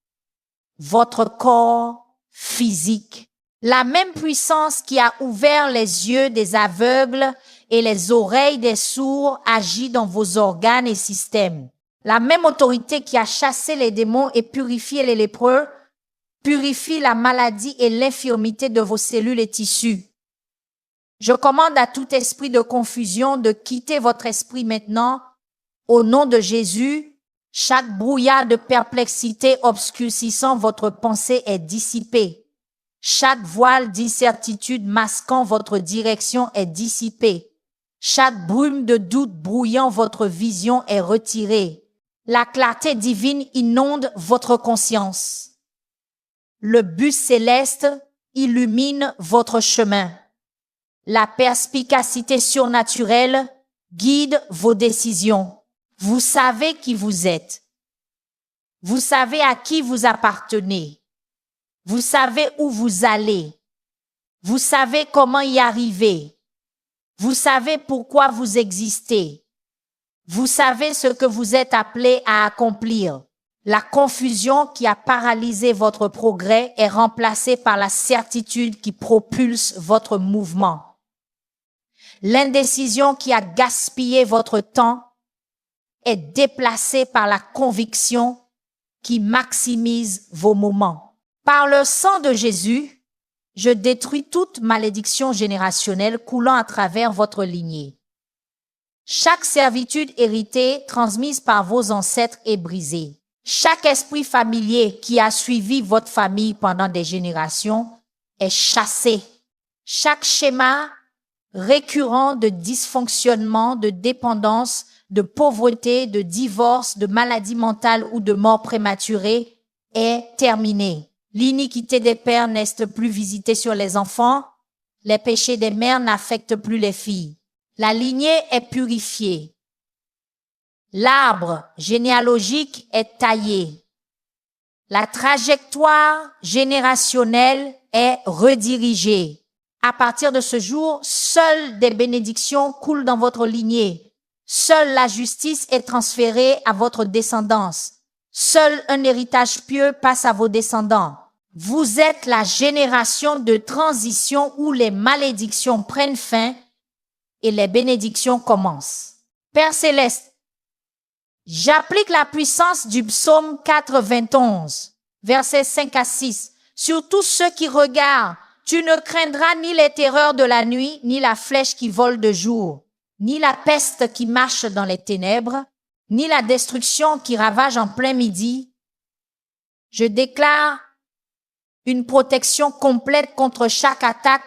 votre corps physique. La même puissance qui a ouvert les yeux des aveugles et les oreilles des sourds agit dans vos organes et systèmes. La même autorité qui a chassé les démons et purifié les lépreux purifie la maladie et l'infirmité de vos cellules et tissus. Je commande à tout esprit de confusion de quitter votre esprit maintenant. Au nom de Jésus, chaque brouillard de perplexité obscurcissant votre pensée est dissipé. Chaque voile d'incertitude masquant votre direction est dissipé. Chaque brume de doute brouillant votre vision est retirée. La clarté divine inonde votre conscience. Le but céleste illumine votre chemin. La perspicacité surnaturelle guide vos décisions. Vous savez qui vous êtes. Vous savez à qui vous appartenez. Vous savez où vous allez. Vous savez comment y arriver. Vous savez pourquoi vous existez. Vous savez ce que vous êtes appelé à accomplir. La confusion qui a paralysé votre progrès est remplacée par la certitude qui propulse votre mouvement. L'indécision qui a gaspillé votre temps est déplacée par la conviction qui maximise vos moments. Par le sang de Jésus, je détruis toute malédiction générationnelle coulant à travers votre lignée. Chaque servitude héritée transmise par vos ancêtres est brisée. Chaque esprit familier qui a suivi votre famille pendant des générations est chassé. Chaque schéma récurrent de dysfonctionnement, de dépendance, de pauvreté, de divorce, de maladie mentale ou de mort prématurée est terminé. L'iniquité des pères n'est plus visitée sur les enfants. Les péchés des mères n'affectent plus les filles. La lignée est purifiée. L'arbre généalogique est taillé. La trajectoire générationnelle est redirigée. À partir de ce jour, seules des bénédictions coulent dans votre lignée. Seule la justice est transférée à votre descendance. Seul un héritage pieux passe à vos descendants. Vous êtes la génération de transition où les malédictions prennent fin et les bénédictions commencent. Père céleste, j'applique la puissance du psaume 91, versets 5 à 6, sur tous ceux qui regardent. Tu ne craindras ni les terreurs de la nuit, ni la flèche qui vole de jour, ni la peste qui marche dans les ténèbres, ni la destruction qui ravage en plein midi. Je déclare une protection complète contre chaque attaque,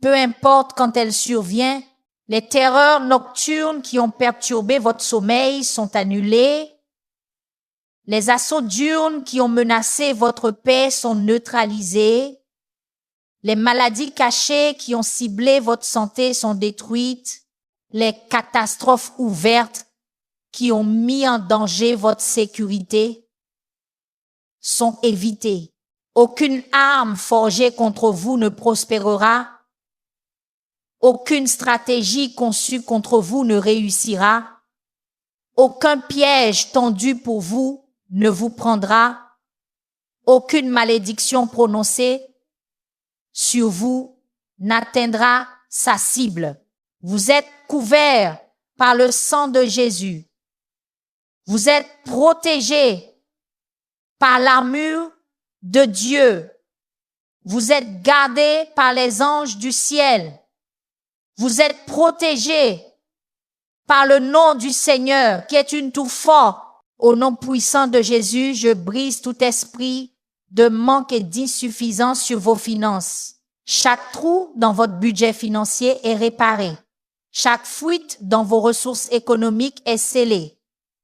peu importe quand elle survient. Les terreurs nocturnes qui ont perturbé votre sommeil sont annulées. Les assauts diurnes qui ont menacé votre paix sont neutralisés. Les maladies cachées qui ont ciblé votre santé sont détruites. Les catastrophes ouvertes qui ont mis en danger votre sécurité sont évitées. Aucune arme forgée contre vous ne prospérera. Aucune stratégie conçue contre vous ne réussira. Aucun piège tendu pour vous ne vous prendra. Aucune malédiction prononcée sur vous n'atteindra sa cible. Vous êtes couverts par le sang de Jésus. Vous êtes protégés par l'armure de Dieu. Vous êtes gardés par les anges du ciel. Vous êtes protégés par le nom du Seigneur qui est une tour forte. Au nom puissant de Jésus, je brise tout esprit de manque et d'insuffisance sur vos finances. Chaque trou dans votre budget financier est réparé. Chaque fuite dans vos ressources économiques est scellée.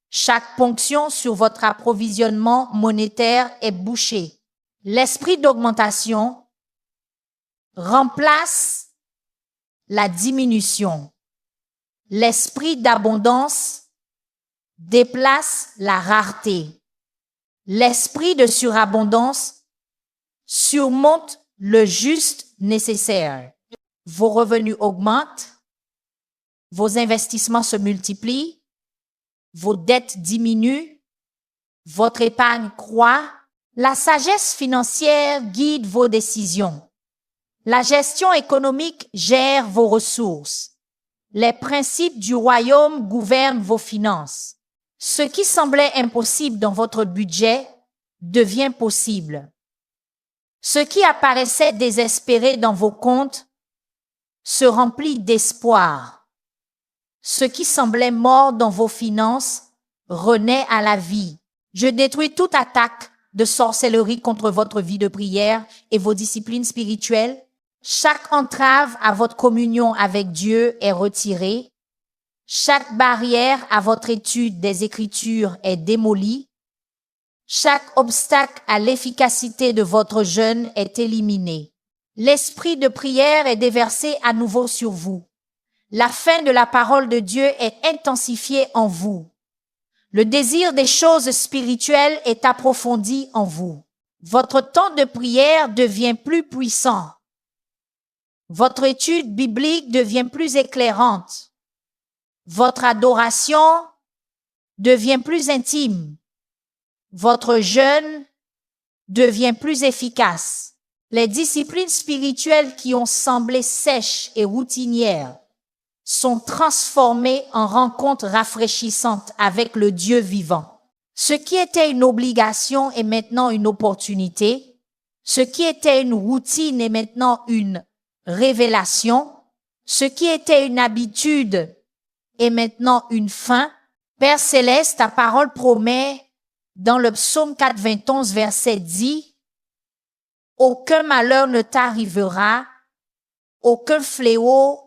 Chaque ponction sur votre approvisionnement monétaire est bouchée. L'esprit d'augmentation remplace la diminution. L'esprit d'abondance déplace la rareté. L'esprit de surabondance surmonte le juste nécessaire. Vos revenus augmentent, vos investissements se multiplient, vos dettes diminuent, votre épargne croît. La sagesse financière guide vos décisions. La gestion économique gère vos ressources. Les principes du royaume gouvernent vos finances. Ce qui semblait impossible dans votre budget devient possible. Ce qui apparaissait désespéré dans vos comptes se remplit d'espoir. Ce qui semblait mort dans vos finances renaît à la vie. Je détruis toute attaque de sorcellerie contre votre vie de prière et vos disciplines spirituelles. Chaque entrave à votre communion avec Dieu est retirée. Chaque barrière à votre étude des Écritures est démolie. Chaque obstacle à l'efficacité de votre jeûne est éliminé. L'esprit de prière est déversé à nouveau sur vous. La faim de la parole de Dieu est intensifiée en vous. Le désir des choses spirituelles est approfondi en vous. Votre temps de prière devient plus puissant. Votre étude biblique devient plus éclairante. Votre adoration devient plus intime. Votre jeûne devient plus efficace. Les disciplines spirituelles qui ont semblé sèches et routinières sont transformées en rencontres rafraîchissantes avec le Dieu vivant. Ce qui était une obligation est maintenant une opportunité. Ce qui était une routine est maintenant une révélation. Ce qui était une habitude est maintenant une fin. Père céleste, ta parole promet dans le psaume 91, verset 10, « Aucun malheur ne t'arrivera, aucun fléau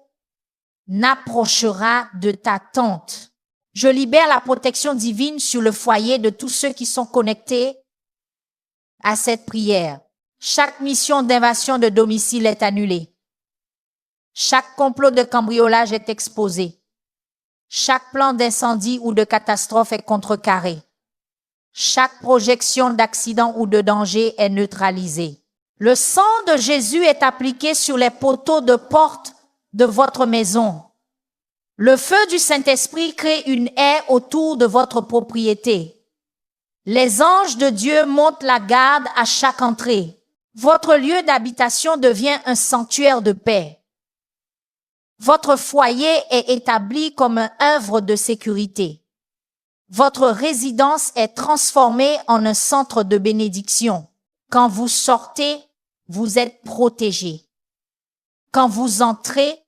n'approchera de ta tente. » Je libère la protection divine sur le foyer de tous ceux qui sont connectés à cette prière. Chaque mission d'invasion de domicile est annulée. Chaque complot de cambriolage est exposé. Chaque plan d'incendie ou de catastrophe est contrecarré. Chaque projection d'accident ou de danger est neutralisée. Le sang de Jésus est appliqué sur les poteaux de porte de votre maison. Le feu du Saint-Esprit crée une haie autour de votre propriété. Les anges de Dieu montent la garde à chaque entrée. Votre lieu d'habitation devient un sanctuaire de paix. Votre foyer est établi comme un œuvre de sécurité. Votre résidence est transformée en un centre de bénédiction. Quand vous sortez, vous êtes protégé. Quand vous entrez,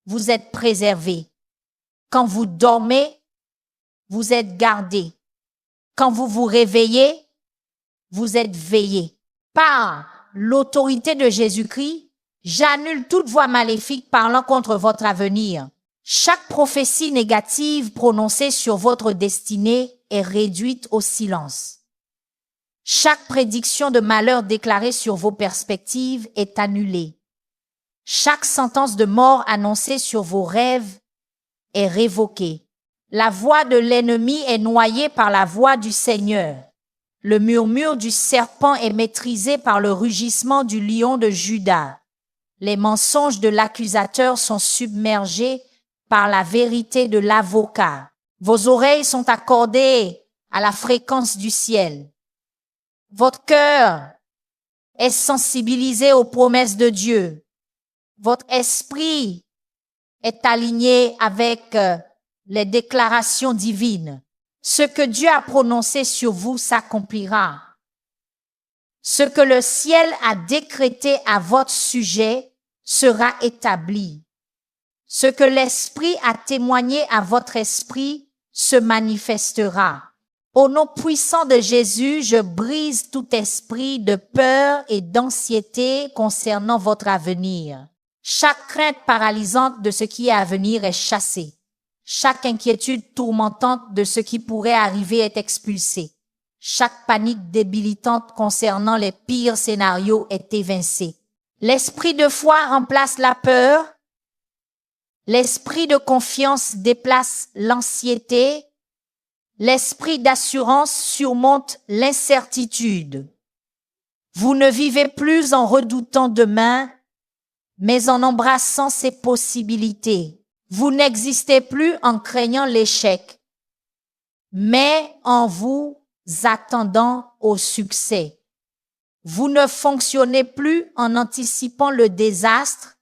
vous êtes préservé. Quand vous dormez, vous êtes gardé. Quand vous vous réveillez, vous êtes veillé. Par l'autorité de Jésus-Christ, j'annule toute voix maléfique parlant contre votre avenir. Chaque prophétie négative prononcée sur votre destinée est réduite au silence. Chaque prédiction de malheur déclarée sur vos perspectives est annulée. Chaque sentence de mort annoncée sur vos rêves est révoquée. La voix de l'ennemi est noyée par la voix du Seigneur. Le murmure du serpent est maîtrisé par le rugissement du lion de Juda. Les mensonges de l'accusateur sont submergés par la vérité de l'avocat. Vos oreilles sont accordées à la fréquence du ciel. Votre cœur est sensibilisé aux promesses de Dieu. Votre esprit est aligné avec les déclarations divines. Ce que Dieu a prononcé sur vous s'accomplira. Ce que le ciel a décrété à votre sujet sera établi. Ce que l'Esprit a témoigné à votre esprit se manifestera. Au nom puissant de Jésus, je brise tout esprit de peur et d'anxiété concernant votre avenir. Chaque crainte paralysante de ce qui est à venir est chassée. Chaque inquiétude tourmentante de ce qui pourrait arriver est expulsée. Chaque panique débilitante concernant les pires scénarios est évincée. L'esprit de foi remplace la peur. L'esprit de confiance déplace l'anxiété. L'esprit d'assurance surmonte l'incertitude. Vous ne vivez plus en redoutant demain, mais en embrassant ses possibilités. Vous n'existez plus en craignant l'échec, mais en vous attendant au succès. Vous ne fonctionnez plus en anticipant le désastre,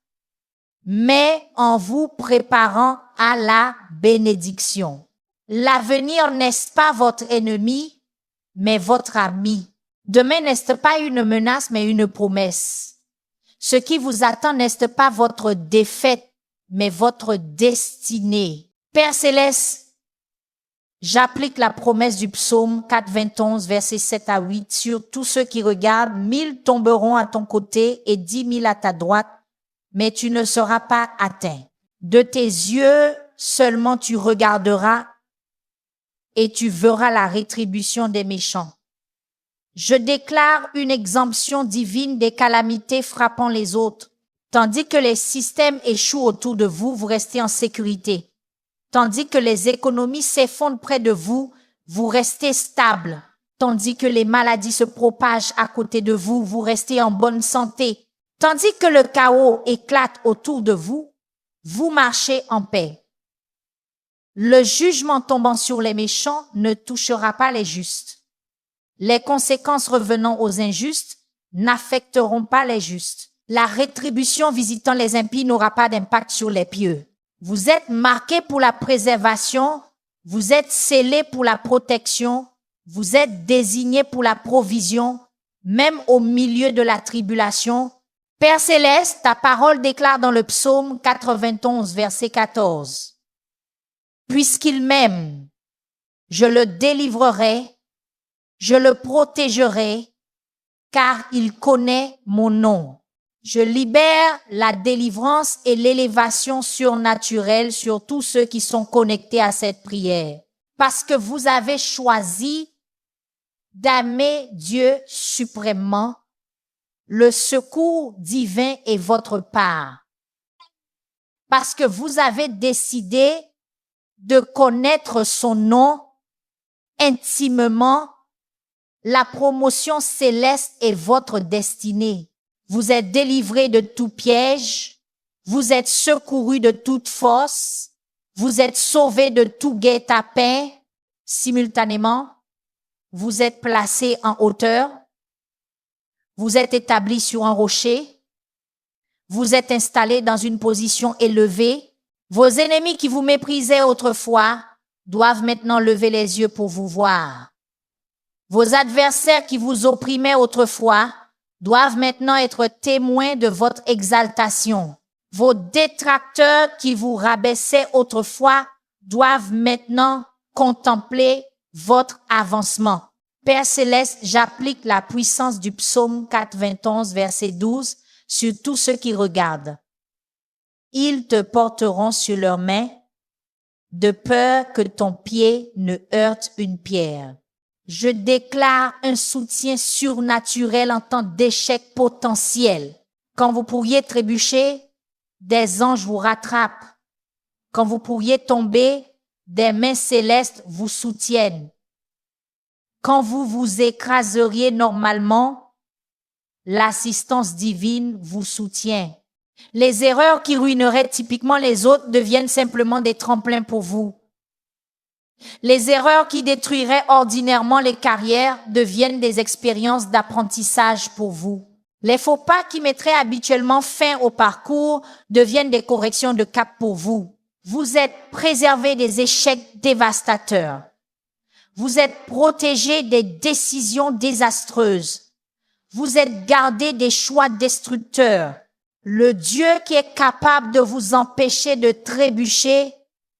mais en vous préparant à la bénédiction. L'avenir n'est pas votre ennemi, mais votre ami. Demain n'est pas une menace, mais une promesse. Ce qui vous attend n'est pas votre défaite, mais votre destinée. Père Céleste, j'applique la promesse du psaume 4:21, versets 7 à 8 sur tous ceux qui regardent. 1000 tomberont à ton côté et 10 000 à ta droite, mais tu ne seras pas atteint. De tes yeux seulement tu regarderas et tu verras la rétribution des méchants. Je déclare une exemption divine des calamités frappant les autres. Tandis que les systèmes échouent autour de vous, vous restez en sécurité. Tandis que les économies s'effondrent près de vous, vous restez stable. Tandis que les maladies se propagent à côté de vous, vous restez en bonne santé. Tandis que le chaos éclate autour de vous, vous marchez en paix. Le jugement tombant sur les méchants ne touchera pas les justes. Les conséquences revenant aux injustes n'affecteront pas les justes. La rétribution visitant les impies n'aura pas d'impact sur les pieux. Vous êtes marqués pour la préservation, vous êtes scellés pour la protection, vous êtes désignés pour la provision, même au milieu de la tribulation. Père Céleste, ta parole déclare dans le psaume 91, verset 14. Puisqu'il m'aime, je le délivrerai, je le protégerai, car il connaît mon nom. Je libère la délivrance et l'élévation surnaturelle sur tous ceux qui sont connectés à cette prière. Parce que vous avez choisi d'aimer Dieu suprêmement, le secours divin est votre part. Parce que vous avez décidé de connaître son nom intimement, la promotion céleste est votre destinée. Vous êtes délivrés de tout piège, vous êtes secourus de toute force, vous êtes sauvés de tout guet-apens simultanément, vous êtes placés en hauteur, vous êtes établis sur un rocher, Vous êtes installé dans une position élevée. Vos ennemis qui vous méprisaient autrefois doivent maintenant lever les yeux pour vous voir. Vos adversaires qui vous opprimaient autrefois doivent maintenant être témoins de votre exaltation. Vos détracteurs qui vous rabaissaient autrefois doivent maintenant contempler votre avancement. Père Céleste, j'applique la puissance du psaume 91, verset 12, sur tous ceux qui regardent. Ils te porteront sur leurs mains, de peur que ton pied ne heurte une pierre. Je déclare un soutien surnaturel en temps d'échec potentiel. Quand vous pourriez trébucher, des anges vous rattrapent. Quand vous pourriez tomber, des mains célestes vous soutiennent. Quand vous vous écraseriez normalement, l'assistance divine vous soutient. Les erreurs qui ruineraient typiquement les autres deviennent simplement des tremplins pour vous. Les erreurs qui détruiraient ordinairement les carrières deviennent des expériences d'apprentissage pour vous. Les faux pas qui mettraient habituellement fin au parcours deviennent des corrections de cap pour vous. Vous êtes préservé des échecs dévastateurs. Vous êtes protégé des décisions désastreuses. Vous êtes gardé des choix destructeurs. Le Dieu qui est capable de vous empêcher de trébucher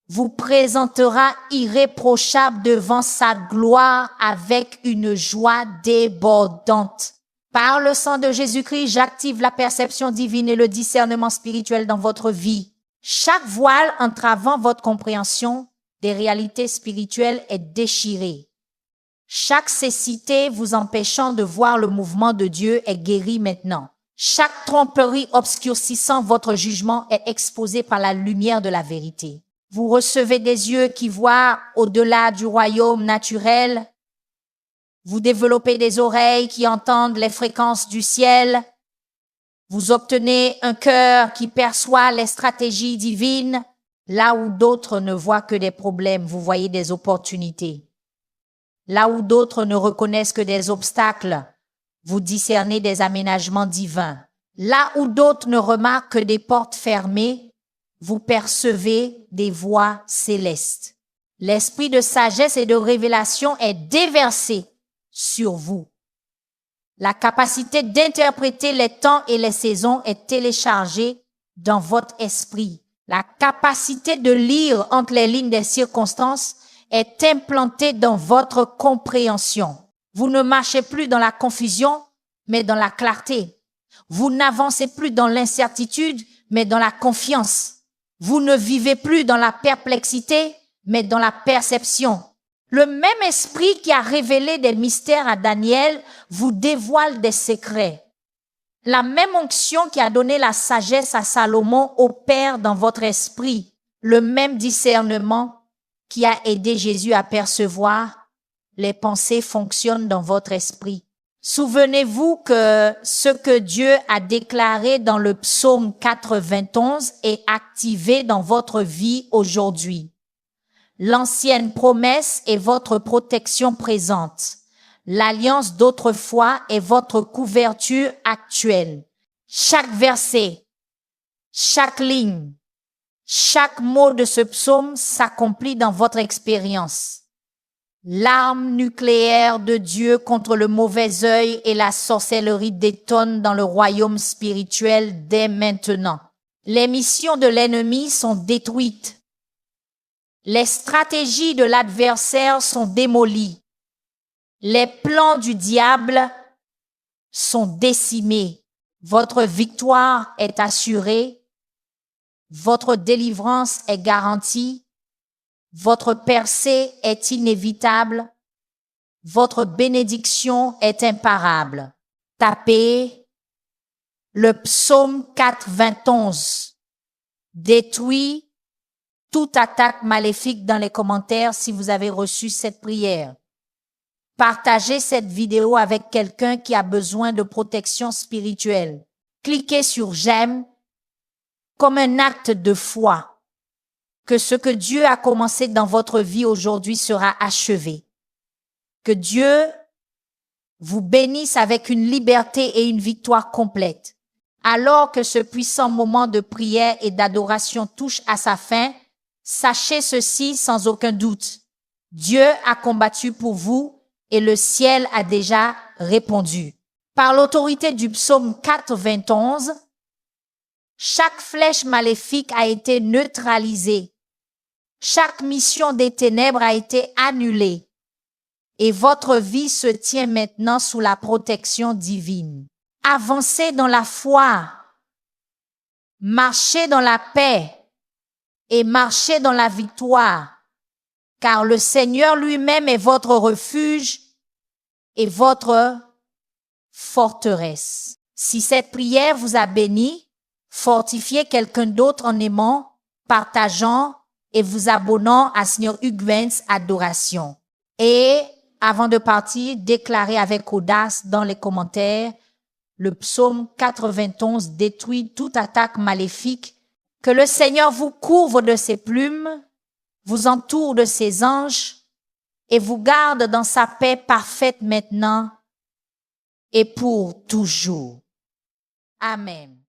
vous présentera irréprochable devant sa gloire avec une joie débordante. Par le sang de Jésus-Christ, j'active la perception divine et le discernement spirituel dans votre vie. Chaque voile entravant votre compréhension des réalités spirituelles est déchirée. Chaque cécité vous empêchant de voir le mouvement de Dieu est guérie maintenant. Chaque tromperie obscurcissant votre jugement est exposée par la lumière de la vérité. Vous recevez des yeux qui voient au-delà du royaume naturel. Vous développez des oreilles qui entendent les fréquences du ciel. Vous obtenez un cœur qui perçoit les stratégies divines. Là où d'autres ne voient que des problèmes, vous voyez des opportunités. Là où d'autres ne reconnaissent que des obstacles, vous discernez des aménagements divins. Là où d'autres ne remarquent que des portes fermées, vous percevez des voies célestes. L'esprit de sagesse et de révélation est déversé sur vous. La capacité d'interpréter les temps et les saisons est téléchargée dans votre esprit. La capacité de lire entre les lignes des circonstances est implantée dans votre compréhension. Vous ne marchez plus dans la confusion, mais dans la clarté. Vous n'avancez plus dans l'incertitude, mais dans la confiance. Vous ne vivez plus dans la perplexité, mais dans la perception. Le même esprit qui a révélé des mystères à Daniel vous dévoile des secrets. La même onction qui a donné la sagesse à Salomon opère dans votre esprit. Le même discernement qui a aidé Jésus à percevoir les pensées fonctionnent dans votre esprit. Souvenez-vous que ce que Dieu a déclaré dans le psaume 91 est activé dans votre vie aujourd'hui. L'ancienne promesse est votre protection présente. L'alliance d'autrefois est votre couverture actuelle. Chaque verset, chaque ligne, chaque mot de ce psaume s'accomplit dans votre expérience. L'arme nucléaire de Dieu contre le mauvais œil et la sorcellerie détonnent dans le royaume spirituel dès maintenant. Les missions de l'ennemi sont détruites. Les stratégies de l'adversaire sont démolies. Les plans du diable sont décimés. Votre victoire est assurée. Votre délivrance est garantie. Votre percée est inévitable. Votre bénédiction est imparable. Tapez le psaume 91. Détruit toute attaque maléfique dans les commentaires si vous avez reçu cette prière. Partagez cette vidéo avec quelqu'un qui a besoin de protection spirituelle. Cliquez sur j'aime comme un acte de foi que ce que Dieu a commencé dans votre vie aujourd'hui sera achevé. Que Dieu vous bénisse avec une liberté et une victoire complète. Alors que ce puissant moment de prière et d'adoration touche à sa fin, sachez ceci sans aucun doute. Dieu a combattu pour vous et le ciel a déjà répondu. Par l'autorité du psaume 91, chaque flèche maléfique a été neutralisée. Chaque mission des ténèbres a été annulée. Et votre vie se tient maintenant sous la protection divine. Avancez dans la foi, marchez dans la paix et marchez dans la victoire, car le Seigneur lui-même est votre refuge et votre forteresse. Si cette prière vous a béni, fortifiez quelqu'un d'autre en aimant, partageant et vous abonnant à Seigneur Hugues Vence Adoration. Et avant de partir, déclarez avec audace dans les commentaires: le psaume 91 détruit toute attaque maléfique. Que le Seigneur vous couvre de ses plumes, vous entoure de ses anges et vous garde dans sa paix parfaite maintenant et pour toujours. Amen.